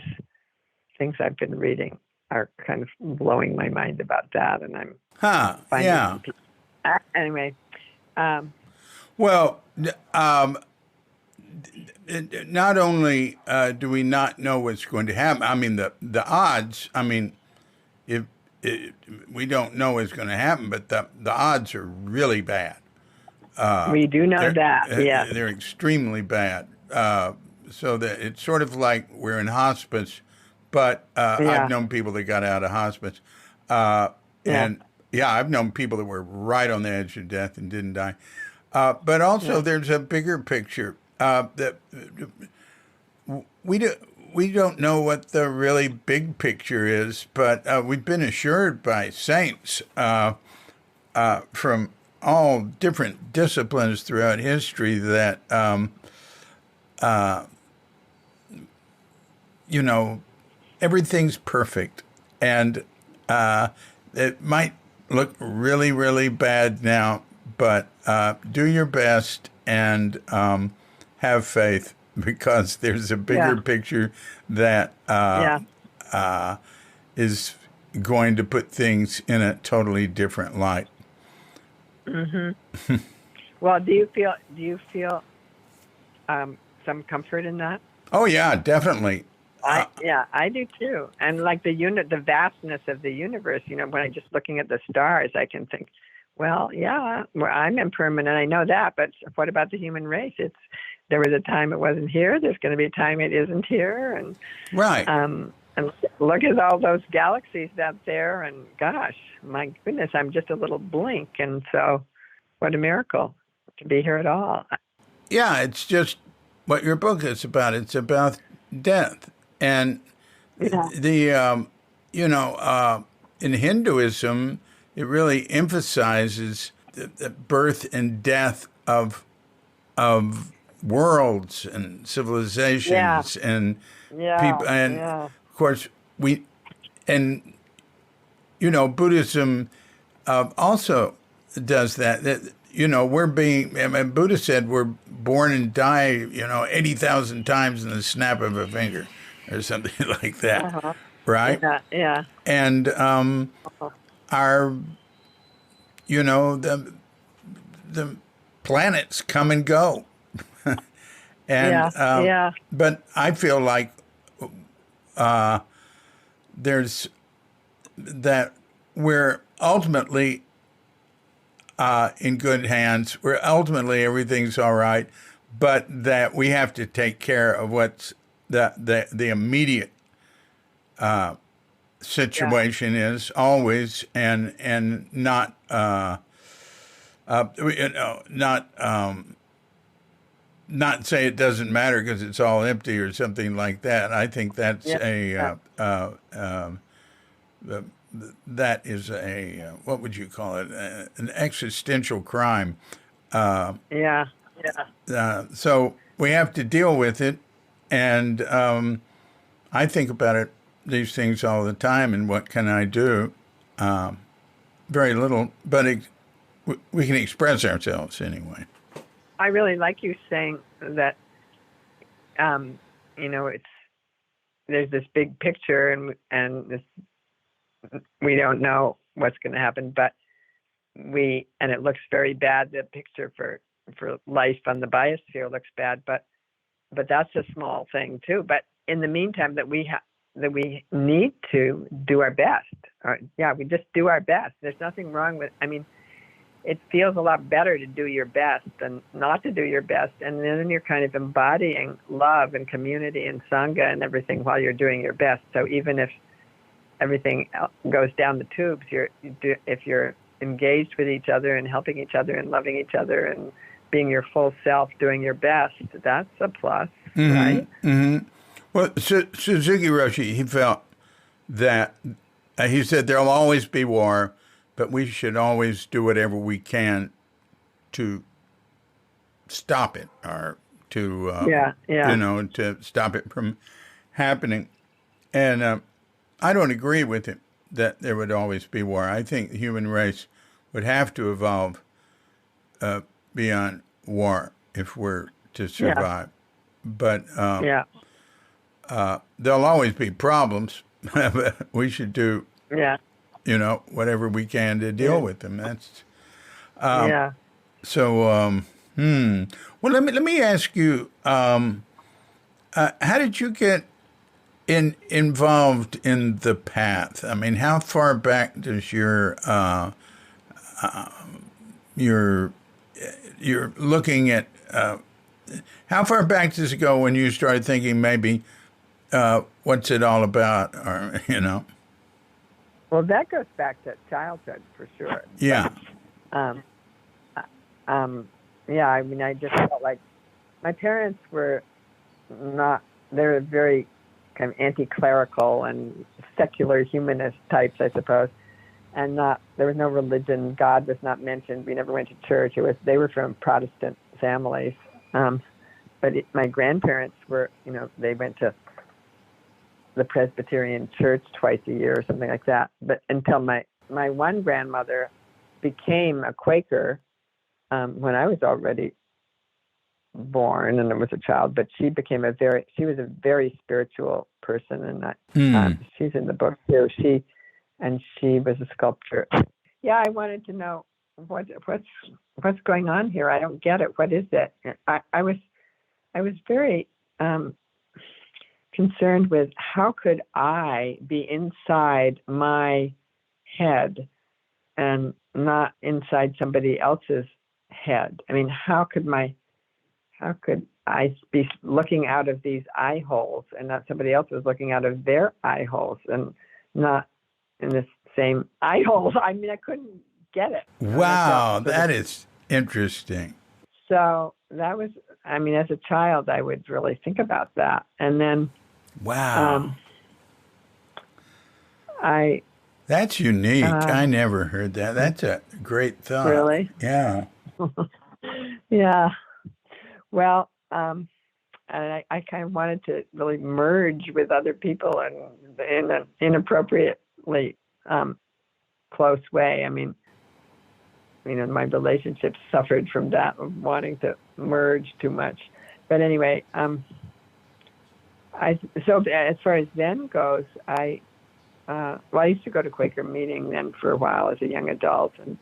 things I've been reading are kind of blowing my mind about that. And I'm finding anyway.
Well, not only do we not know what's going to happen, I mean, the odds, I mean, if we don't know what's going to happen, but the odds are really bad.
We do know that, yeah.
They're extremely bad. So that it's sort of like we're in hospice, but I've known people that got out of hospice. And I've known people that were right on the edge of death and didn't die. But also there's a bigger picture that we don't know what the really big picture is, but we've been assured by saints from all different disciplines throughout history that, everything's perfect. And it might look really, really bad now, but do your best and have faith, because there's a bigger picture that is going to put things in a totally different light.
Mm-hmm. Well, do you feel some comfort in that?
Oh yeah, definitely.
I do too. And like the vastness of the universe, when I'm just looking at the stars, I can think, well, I'm impermanent, I know that, but what about the human race? There was a time it wasn't here. There's going to be a time it isn't here, and
right.
And look at all those galaxies out there, and gosh, my goodness, I'm just a little blink, and so what a miracle to be here at all.
Yeah, it's just what your book is about. It's about death, and in Hinduism, it really emphasizes the birth and death of worlds and civilizations and people, and of course Buddhism also does that. Buddha said we're born and die 80,000 times in the snap of a finger or something like that, right?
Yeah.
And our the planets come and go. And but I feel like there's that we're ultimately in good hands. We're ultimately everything's all right, but that we have to take care of what's the immediate situation is always, and not not say it doesn't matter because it's all empty or something like that. I think that's
Yeah.
that is a what would you call it? An existential crime.
Yeah.
So we have to deal with it, and I think about it these things all the time. And what can I do? Very little, but we can express ourselves anyway.
I really like you saying that. It's there's this big picture, and this we don't know what's going to happen, but and it looks very bad. The picture for life on the biosphere looks bad, but that's a small thing too. But in the meantime, that we need to do our best. We just do our best. There's nothing wrong with. I mean, it feels a lot better to do your best than not to do your best, and then you're kind of embodying love and community and sangha and everything while you're doing your best. So even if everything goes down the tubes, if you're engaged with each other and helping each other and loving each other and being your full self, doing your best, that's a plus, right?
Mm-hmm. Well, Suzuki Roshi, he felt that he said there'll always be war, but we should always do whatever we can to stop it, or to to stop it from happening. And I don't agree with him that there would always be war. I think the human race would have to evolve beyond war if we're to survive. But there'll always be problems. We should do whatever we can to deal with them. That's So well, let me ask you, how did you get involved in the path? I mean, how far back does you're looking at how far back does it go when you started thinking maybe what's it all about, or
Well, that goes back to childhood for sure.
Yeah.
But, I mean, I just felt like my parents were they were very kind of anti-clerical and secular humanist types, I suppose. And there was no religion. God was not mentioned. We never went to church. They were from Protestant families. But my grandparents were, they went to the Presbyterian church twice a year or something like that. But until my one grandmother became a Quaker when I was already born and I was a child, but she was a very spiritual person, and she's in the book too. She was a sculptor. Yeah, I wanted to know what's going on here. I don't get it. What is it? I was very concerned with how could I be inside my head and not inside somebody else's head. I mean, how could I be looking out of these eye holes and not somebody else was looking out of their eye holes and not in the same eye holes? I mean, I couldn't get it.
Wow, that is interesting.
So that was, I mean, as a child, I would really think about that. And then,
wow, that's unique. I never heard that. That's a great thought.
Really?
Yeah.
Yeah. Well, and I kind of wanted to really merge with other people and in an inappropriately close way. I mean, my relationships suffered from that, of wanting to merge too much. But anyway, so as far as Zen goes, I used to go to Quaker meeting then for a while as a young adult, and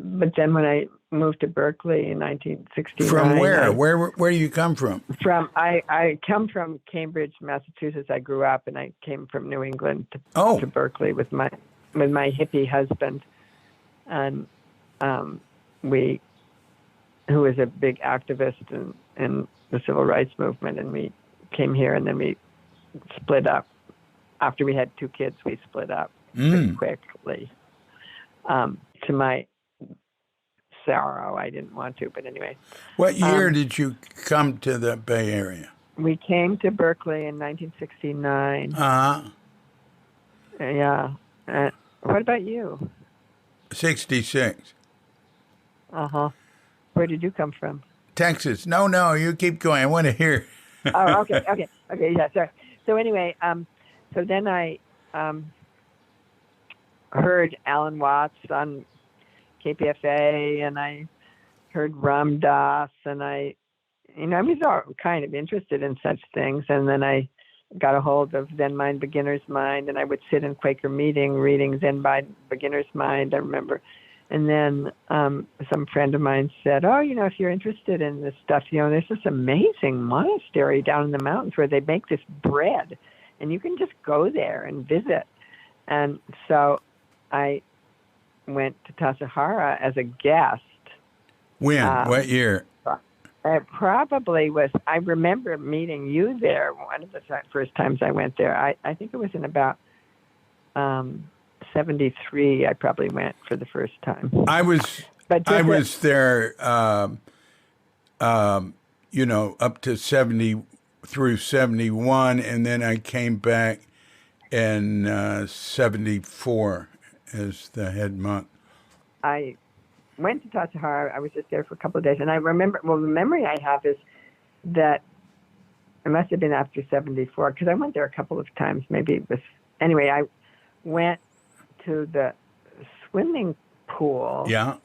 but then when I moved to Berkeley in 1969.
From where? Where do you come from?
I come from Cambridge, Massachusetts. I grew up, and I came from New England to Berkeley with my hippie husband, and who was a big activist in the civil rights movement, and we came here, and then we split up after we had 2 kids, we split up pretty quickly. To my sorrow, I didn't want to, but anyway.
What year did you come to the Bay Area?
We came to Berkeley in 1969. Yeah. What about you?
66.
Where did you come from?
Texas. No, you keep going. I want to hear.
Oh, okay, yeah, sorry. So anyway, so then I heard Alan Watts on KPFA, and I heard Ram Dass, and I was all kind of interested in such things. And then I got a hold of Zen Mind, Beginner's Mind, and I would sit in Quaker meeting reading Zen Mind, Beginner's Mind, I remember. And then some friend of mine said, oh, if you're interested in this stuff, there's this amazing monastery down in the mountains where they make this bread, and you can just go there and visit. And so I went to Tassajara as a guest.
When? What year?
It probably was, I remember meeting you there one of the first times I went there. I think it was in about 73. I probably went for the first time.
I was there, up to 70 through 71, and then I came back in 74 as the head monk.
I went to Tassajara. I was just there for a couple of days, and I remember. Well, the memory I have is that it must have been after 74 because I went there a couple of times. Maybe it was anyway. I went to the swimming pool.
Yeah.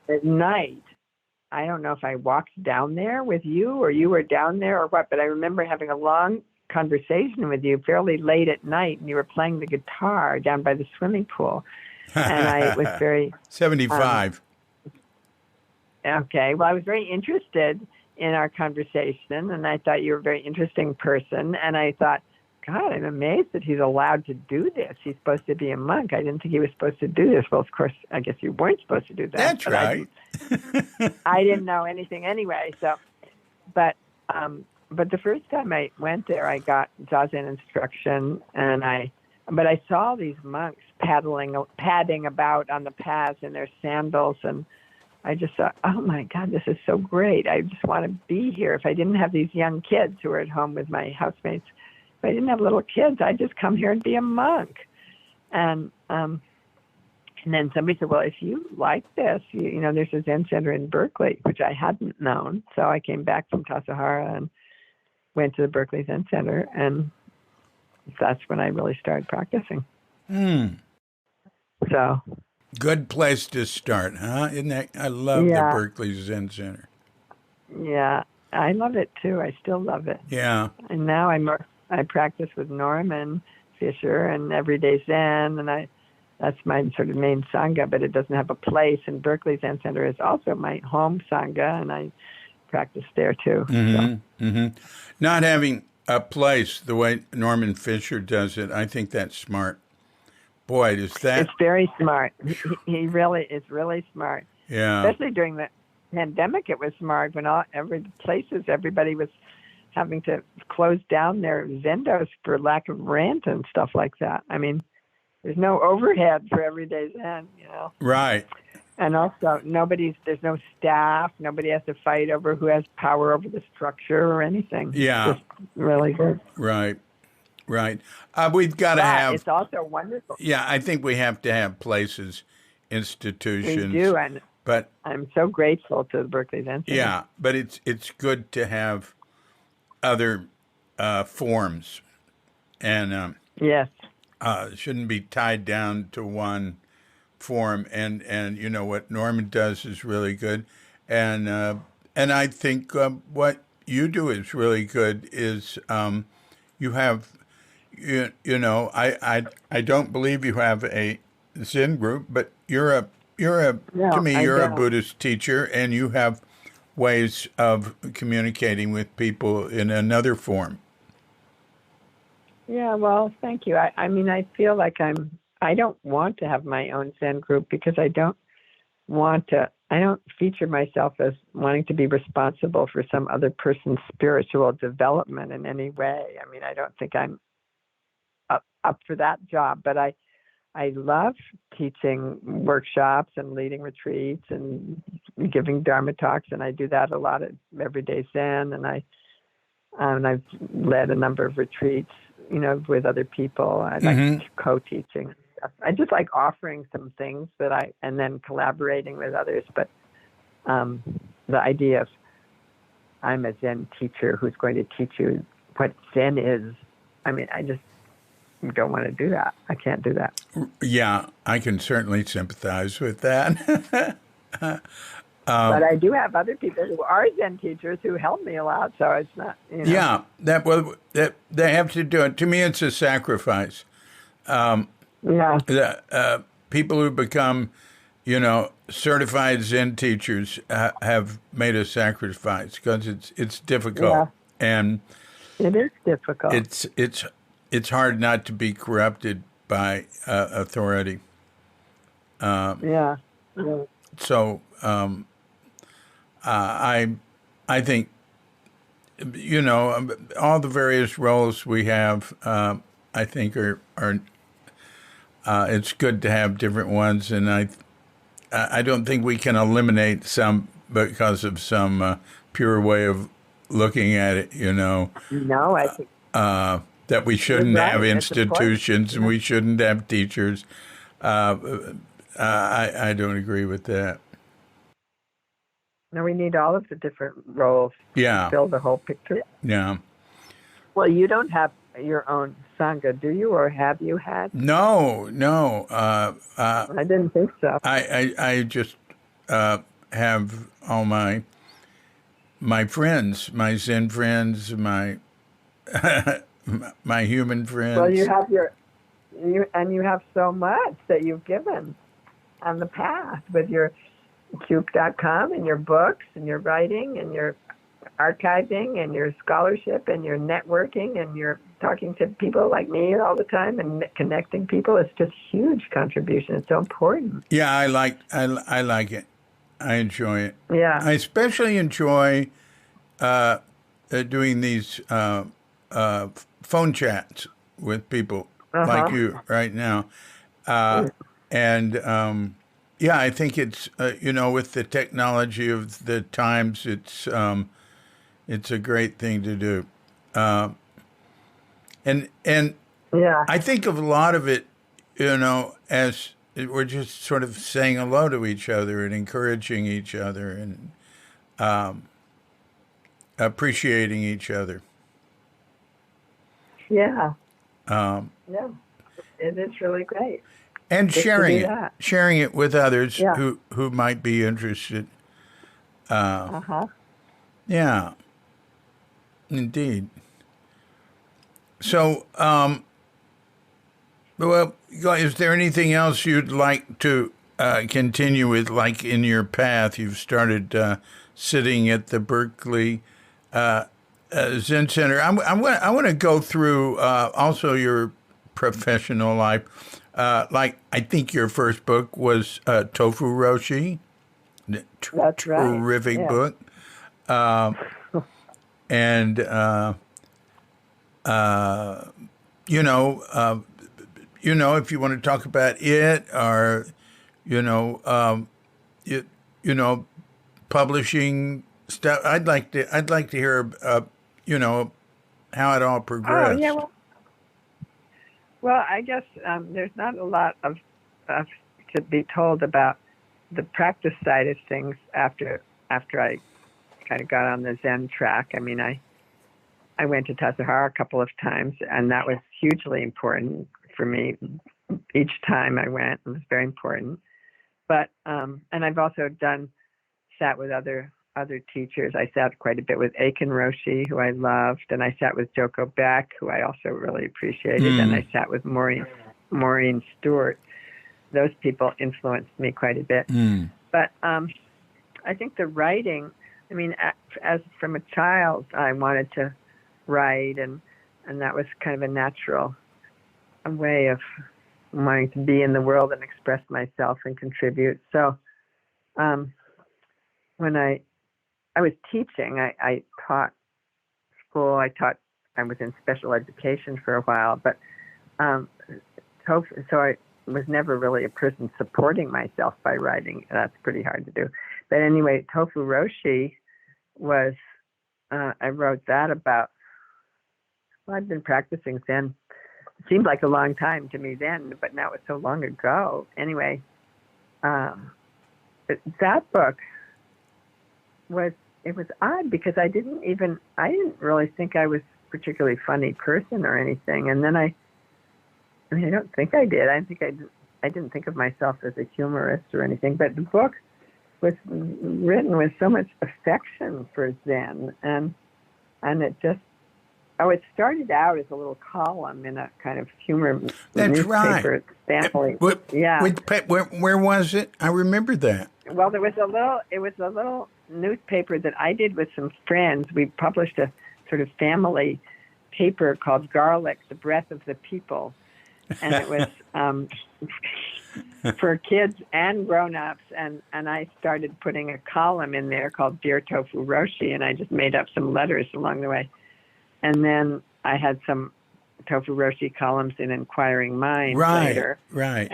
At night. I don't know if I walked down there with you or you were down there or what, but I remember having a long conversation with you fairly late at night, and you were playing the guitar down by the swimming pool. And I was very
75.
Okay. Well, I was very interested in our conversation, and I thought you were a very interesting person. And I thought, God, I'm amazed that he's allowed to do this. He's supposed to be a monk. I didn't think he was supposed to do this. Well, of course, I guess you weren't supposed to do that.
That's right.
I didn't know anything anyway. So, but the first time I went there, I got Zazen instruction, but I saw these monks padding about on the paths in their sandals, and I just thought, oh my God, this is so great. I just want to be here. If I didn't have these young kids who were at home with my housemates, if I didn't have little kids, I'd just come here and be a monk. And then somebody said, well, if you like this, there's a Zen center in Berkeley, which I hadn't known. So I came back from Tassajara and went to the Berkeley Zen Center, and that's when I really started practicing. So,
good place to start, huh? Isn't that? I love the Berkeley Zen Center. Yeah,
I love it too. I still love it.
Yeah.
And now I practice with Norman Fisher and Everyday Zen, and that's my sort of main sangha, but it doesn't have a place. And Berkeley Zen Center is also my home sangha, and I practice there too.
Not having a place the way Norman Fisher does it, I think that's smart. Boy, is that...
It's very smart. He really is really smart.
Yeah.
Especially during the pandemic, it was smart when everybody was having to close down their zendos for lack of rent and stuff like that. I mean, there's no overhead for Everyday Zen,
Right.
And also, there's no staff. Nobody has to fight over who has power over the structure or anything.
Yeah.
It's just really good.
Right. We've got to have...
It's also wonderful.
Yeah, I think we have to have places, institutions.
We do, but I'm so grateful to the Berkeley Zen Center.
Yeah, but it's good to have other forms, and
yes,
shouldn't be tied down to one form. And what Norman does is really good, and I think what you do is really good. Is you have I don't believe you have a Zen group, but you're a Buddhist teacher, and you have ways of communicating with people in another form.
Yeah, well, thank you. I mean, I feel like I don't want to have my own Zen group because I don't feature myself as wanting to be responsible for some other person's spiritual development in any way. I mean, I don't think I'm up for that job. But I love teaching workshops and leading retreats and giving Dharma talks, and I do that a lot at Everyday Zen, and I've led a number of retreats, with other people. I like co-teaching and stuff. I just like offering some things and then collaborating with others. But the idea of I'm a Zen teacher who's going to teach you what Zen is, I just don't want to do that. I can't do that.
Yeah, I can certainly sympathize with that.
But I do have other people who are Zen teachers who help me a lot, so it's not,
Yeah, that they have to do it. To me, it's a sacrifice.
Yeah.
People who become, certified Zen teachers have made a sacrifice because it's difficult, and
it is difficult.
It's hard not to be corrupted by authority.
Yeah.
So I think all the various roles we have. I think are it's good to have different ones, and I don't think we can eliminate some because of some pure way of looking at it.
No, I think
that we shouldn't have institutions and
yeah.
we shouldn't have teachers. I don't agree with that.
No, we need all of the different roles to fill the whole picture.
Yeah.
Well, you don't have your own Sangha, do you, or have you had?
No.
I didn't think so.
I just have all my friends, my Zen friends, my my human friends.
Well, you have you have so much that you've given on the path with your Cube.com and your books and your writing and your archiving and your scholarship and your networking and your talking to people like me all the time and connecting people. It's just huge contribution. It's so important.
Yeah, I like it. I enjoy it.
Yeah.
I especially enjoy doing these phone chats with people like you right now. And yeah, I think it's, with the technology of the times, it's a great thing to do. And
yeah,
I think of a lot of it, as we're just sort of saying hello to each other and encouraging each other and appreciating each other.
Yeah. Yeah. It is really great.
And sharing it with others who might be interested. Yeah, indeed. So, well, is there anything else you'd like to continue with, like in your path? You've started sitting at the Berkeley Zen Center. I want to go through also your professional life. Like, I think your first book was Tofu Roshi.
That's
terrific
right.
book. And, if you want to talk about it or, publishing stuff, I'd like to hear, how it all progressed.
Oh, yeah, well, I guess there's not a lot of to be told about the practice side of things after I kind of got on the Zen track. I mean, I went to Tassajara a couple of times, and that was hugely important for me. Each time I went, it was very important. But and I've also sat with other teachers. I sat quite a bit with Aiken Roshi, who I loved, and I sat with Joko Beck, who I also really appreciated, and I sat with Maureen Stewart. Those people influenced me quite a bit. But I think the writing, I mean, as from a child, I wanted to write, and that was kind of a natural way of wanting to be in the world and express myself and contribute. So when I was teaching, I taught school. I was in special education for a while, but um, tofu. So I was never really a person supporting myself by writing. That's pretty hard to do. But anyway, tofu roshi was. I wrote that about. Well, I've been practicing Zen. It seemed like a long time to me then, but now it's so long ago. Anyway, that book was odd because I didn't really think I was a particularly funny person or anything. And then I don't think I did. I didn't think of myself as a humorist or anything. But the book was written with so much affection for Zen, and it just. Oh, it started out as a little column in a kind of humor newspaper family.
Where was it? I remember that.
Well, it was a little newspaper that I did with some friends. We published a sort of family paper called Garlic, the Breath of the People. And it was for kids and grown-ups. And I started putting a column in there called Dear Tofu Roshi, and I just made up some letters along the way. And then I had some Tofu Roshi columns in Inquiring Minds later.
Right.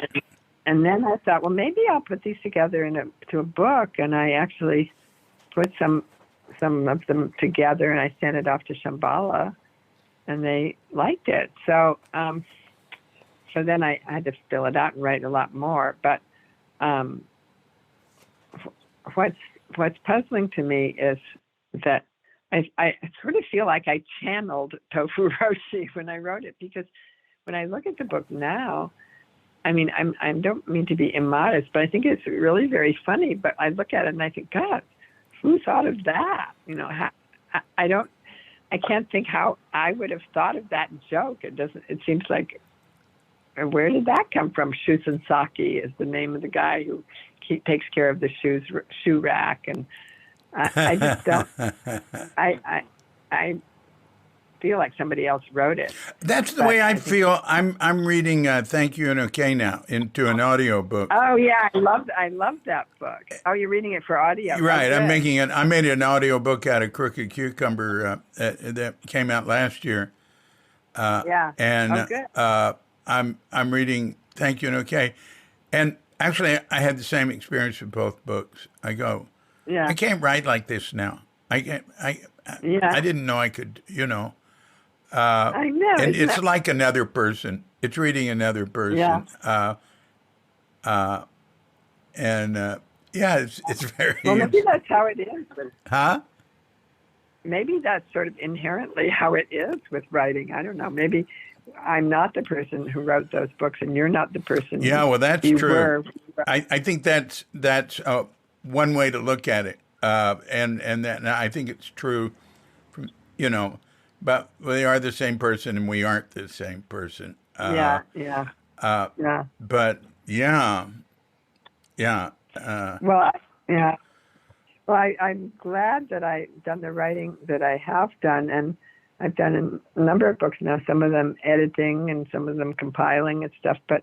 And then I thought, well, maybe I'll put these together into a book. And I actually put some of them together, and I sent it off to Shambhala, and they liked it. So then I had to fill it out and write a lot more. But what's puzzling to me is that I sort of feel like I channeled Tofu Roshi when I wrote it, because when I look at the book now, I mean, I don't mean to be immodest, but I think it's really very funny. But I look at it and I think, God, who thought of that? You know, I can't think how I would have thought of that joke. It seems like, where did that come from? Shusen Saki is the name of the guy who takes care of the shoe rack, and I just don't. I feel like somebody else wrote it.
That's the way I feel. I'm reading Thank You and Okay now into an audio book.
Oh yeah, I love that book. Oh, you're reading it for audio.
Right. I'm making it. I made an audio book out of Crooked Cucumber that came out last year. And I'm reading Thank You and Okay, and actually I had the same experience with both books. I go, I can't write like this now. I can't. I didn't know I could. You know.
I know.
And it's like another person. It's reading another person.
Yeah.
It's very.
Well, maybe that's how it is.
Huh?
Maybe that's sort of inherently how it is with writing. I don't know. Maybe I'm not the person who wrote those books, and you're not the person.
Yeah, well, that's
you
true.
Were.
I think that's one way to look at it, and I think it's true. But they are the same person, and we aren't the same person.
Yeah.
But yeah.
Well, yeah. Well, I'm glad that I've done the writing that I have done, and I've done a number of books now. Some of them editing, and some of them compiling and stuff. But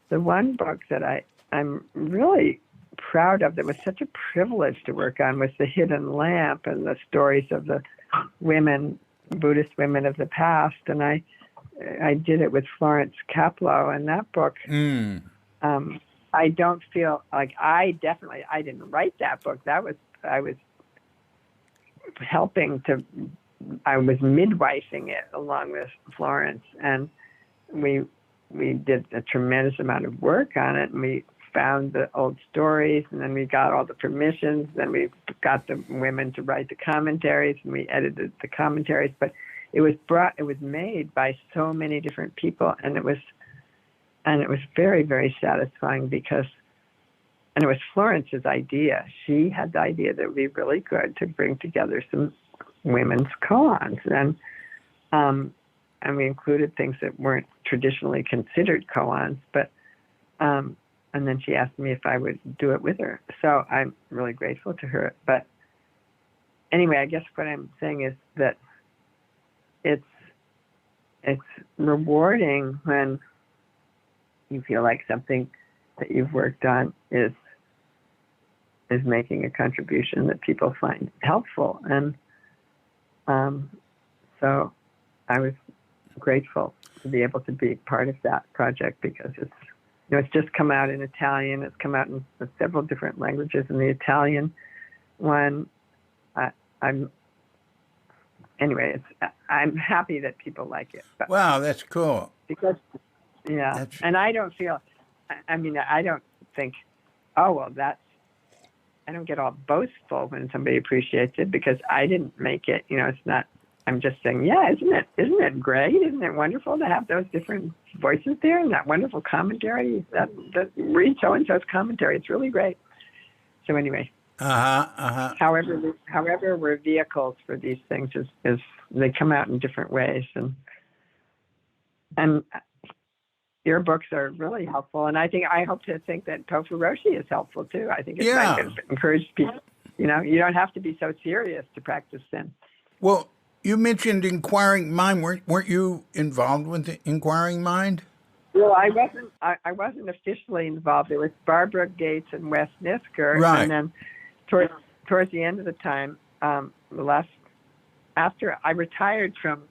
the one book that I'm really proud of, that was such a privilege to work on, was The Hidden Lamp, and the stories of the women, Buddhist women of the past. And I did it with Florence Kaplow, and that book, I don't feel like I didn't write that book. I was midwifing it along with Florence, and we did a tremendous amount of work on it, and we found the old stories, and then we got all the permissions, then we got the women to write the commentaries, and we edited the commentaries. But it was made by so many different people, and it was very, very satisfying, and it was Florence's idea. She had the idea that it would be really good to bring together some women's koans, and we included things that weren't traditionally considered koans, but and then she asked me if I would do it with her. So I'm really grateful to her. But anyway, I guess what I'm saying is that it's rewarding when you feel like something that you've worked on is making a contribution that people find helpful. And so I was grateful to be able to be part of that project because it's just come out in Italian. It's come out in several different languages. In the Italian one, I'm happy that people like it. But
Wow, that's cool.
because and I don't feel. I don't think. Oh well, I don't get all boastful when somebody appreciates it because I didn't make it. It's not. I'm just saying, isn't it great? Isn't it wonderful to have those different voices there and that wonderful commentary? That read so and so's commentary. It's really great. So anyway. However, we're vehicles for these things is they come out in different ways and your books are really helpful, and I hope to think that Tofu Roshi is helpful too. I think it's nice to encourage people. You don't have to be so serious to practice Zen.
Well, you mentioned Inquiring Mind. Weren't you involved with the Inquiring Mind?
Well, I wasn't officially involved. It was Barbara Gates and Wes Nisker,
right.
And then towards the end of the time, after I retired from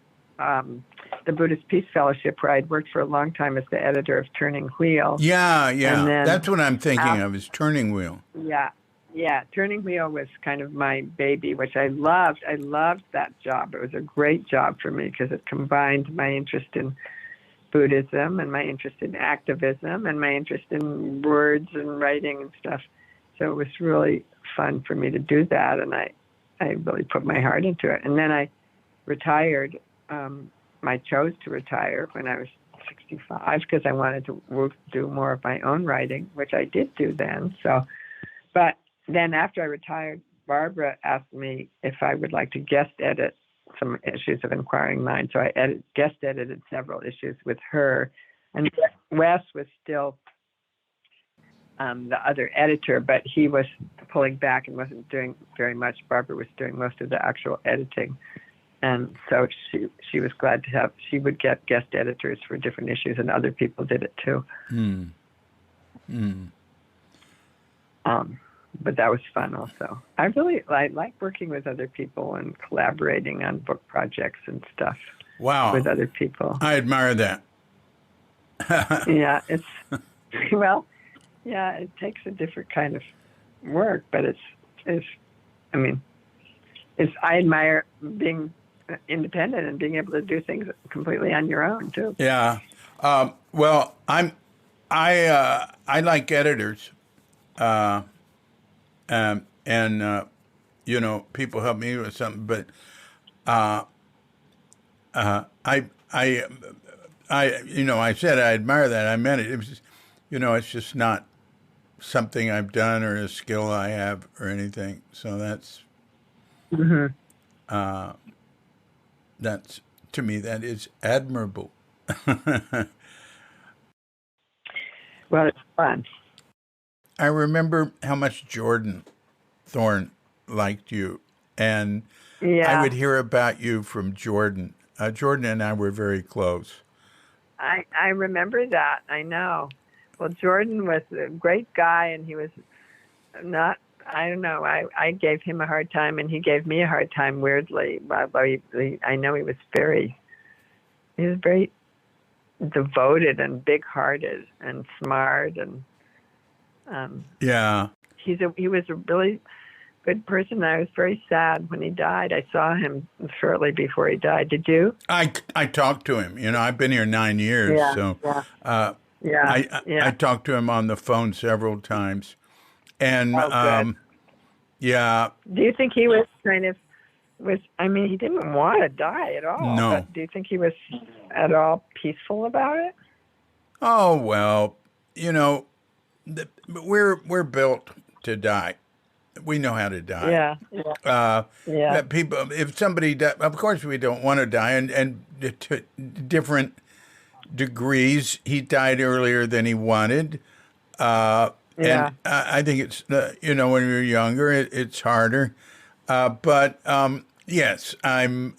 the Buddhist Peace Fellowship, where I'd worked for a long time as the editor of Turning Wheel.
Yeah.
And then,
that's what I'm thinking of, is Turning Wheel.
Yeah. Turning Wheel was kind of my baby, which I loved. I loved that job. It was a great job for me because it combined my interest in Buddhism and my interest in activism and my interest in words and writing and stuff. So it was really fun for me to do that, and I really put my heart into it. And then I retired. I chose to retire when I was 65 because I wanted to do more of my own writing, which I did do then. But then after I retired, Barbara asked me if I would like to guest edit some issues of Inquiring Mind. So I guest edited several issues with her, and Wes was still the other editor, but he was pulling back and wasn't doing very much. Barbara was doing most of the actual editing. And so she was glad to she would get guest editors for different issues, and other people did it too. But that was fun also. I like working with other people and collaborating on book projects and stuff.
Wow.
With other people.
I admire that.
Yeah, it takes a different kind of work, but I admire being independent and being able to do things completely on your own too.
Yeah. Well, I like editors, and people help me with something, but I said I admire that. I meant it. It was, it's just not something I've done or a skill I have or anything. So that's. That's, to me, that is admirable.
Well, it's fun.
I remember how much Jordan Thorne liked you, and I would hear about you from Jordan. Jordan and I were very close.
I remember that. I know. Well, Jordan was a great guy, and he was not. I don't know. I gave him a hard time, and he gave me a hard time. Weirdly, I know he was very devoted and big-hearted and smart, and he was a really good person. I was very sad when he died. I saw him shortly before he died. Did you?
I talked to him. I've been here 9 years, I talked to him on the phone several times. And,
do you think he was he didn't want to die at all.
No.
But do you think he was at all peaceful about it?
Oh, well, we're built to die. We know how to die. People, if somebody dies, of course we don't want to die, and to different degrees. He died earlier than he wanted. And I think it's, when you're younger, it's harder. But yes, I'm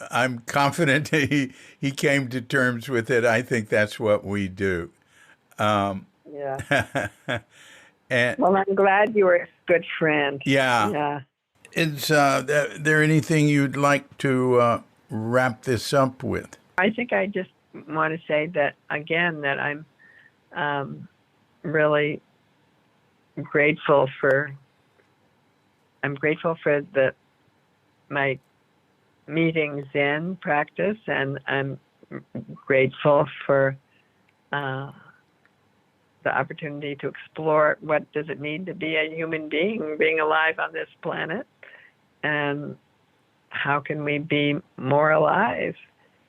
confident he came to terms with it. I think that's what we do.
And, well, I'm glad you were a good friend.
Yeah. Is there anything you'd like to wrap this up with?
I think I just want to say that again, that I'm really grateful for. I'm grateful for my meetings in practice, and I'm grateful for the opportunity to explore what does it mean to be a human being alive on this planet, and how can we be more alive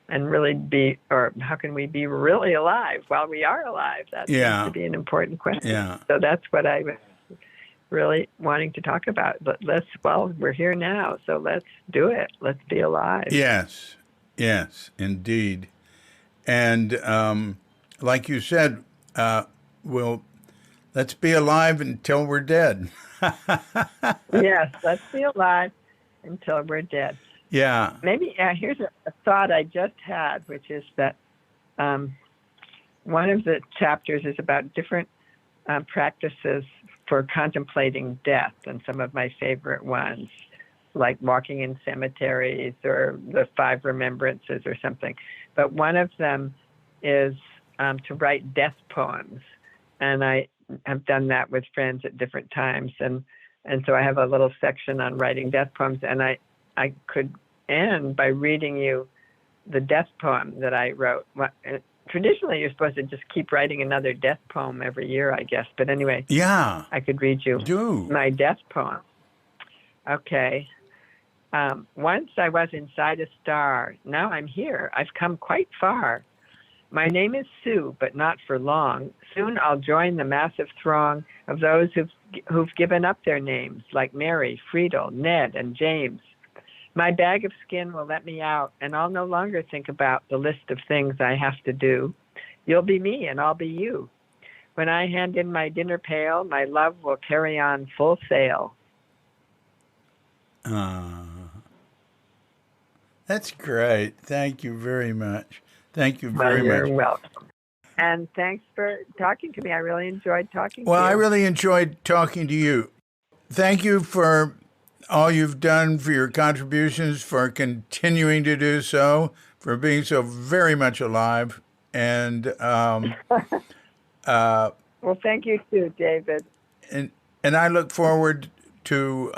and really be, or how can we be really alive while we are alive? That seems to be an important question.
Yeah.
So that's what I was really wanting to talk about. But we're here now, so let's do it. Let's be alive.
Yes, indeed. And like you said, let's be alive until we're dead.
Yes, let's be alive until we're dead.
Yeah.
Maybe here's a thought I just had, which is that one of the chapters is about different practices for contemplating death, and some of my favorite ones, like walking in cemeteries or the 5 remembrances or something. But one of them is to write death poems, and I have done that with friends at different times, and so I have a little section on writing death poems, and I could end by reading you the death poem that I wrote. Traditionally, you're supposed to just keep writing another death poem every year, I guess. But anyway,
yeah,
I could read you my death poem. Okay. Once I was inside a star. Now I'm here. I've come quite far. My name is Sue, but not for long. Soon I'll join the massive throng of those who've given up their names, like Mary, Friedel, Ned, and James. My bag of skin will let me out, and I'll no longer think about the list of things I have to do. You'll be me, and I'll be you. When I hand in my dinner pail, my love will carry on full sail.
That's great. Thank you very much. Thank you very much.
You're welcome. And thanks for talking to me. I really enjoyed talking to you.
Well, I really enjoyed talking to you. Thank you for all you've done, for your contributions, for continuing to do so, for being so very much alive. And
well, thank you too, David.
And I look forward to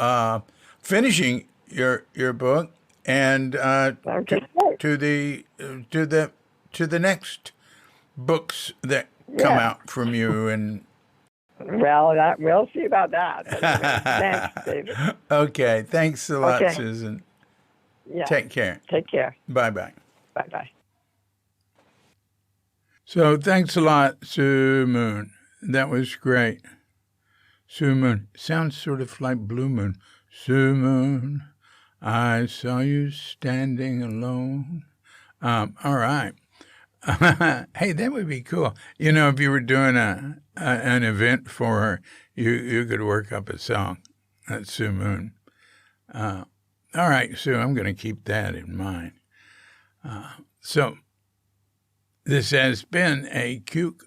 finishing your book and to the next books that come out from you. And
well, we'll see about that. Thanks, David.
Okay, thanks a lot, Susan.
Yeah.
Take care.
Take care.
Bye-bye.
Bye-bye.
So thanks a lot, Sue Moon. That was great. Sue Moon. Sounds sort of like Blue Moon. Sue Moon, I saw you standing alone. All right. Hey, that would be cool. You know, if you were doing an event for her, you could work up a song. That's Sue Moon. All right, Sue, I'm going to keep that in mind. So this has been a Cuke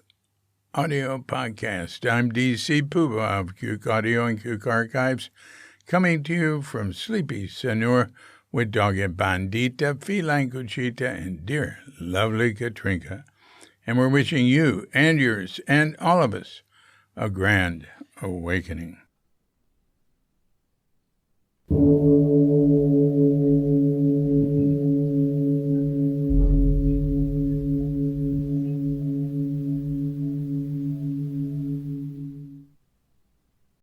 Audio Podcast. I'm D.C. Puba of Cuke Audio and Cuke Archives, coming to you from sleepy Senor with Doggy Bandita, Feline Cuchita, and dear lovely Katrinka. And we're wishing you and yours and all of us a grand awakening.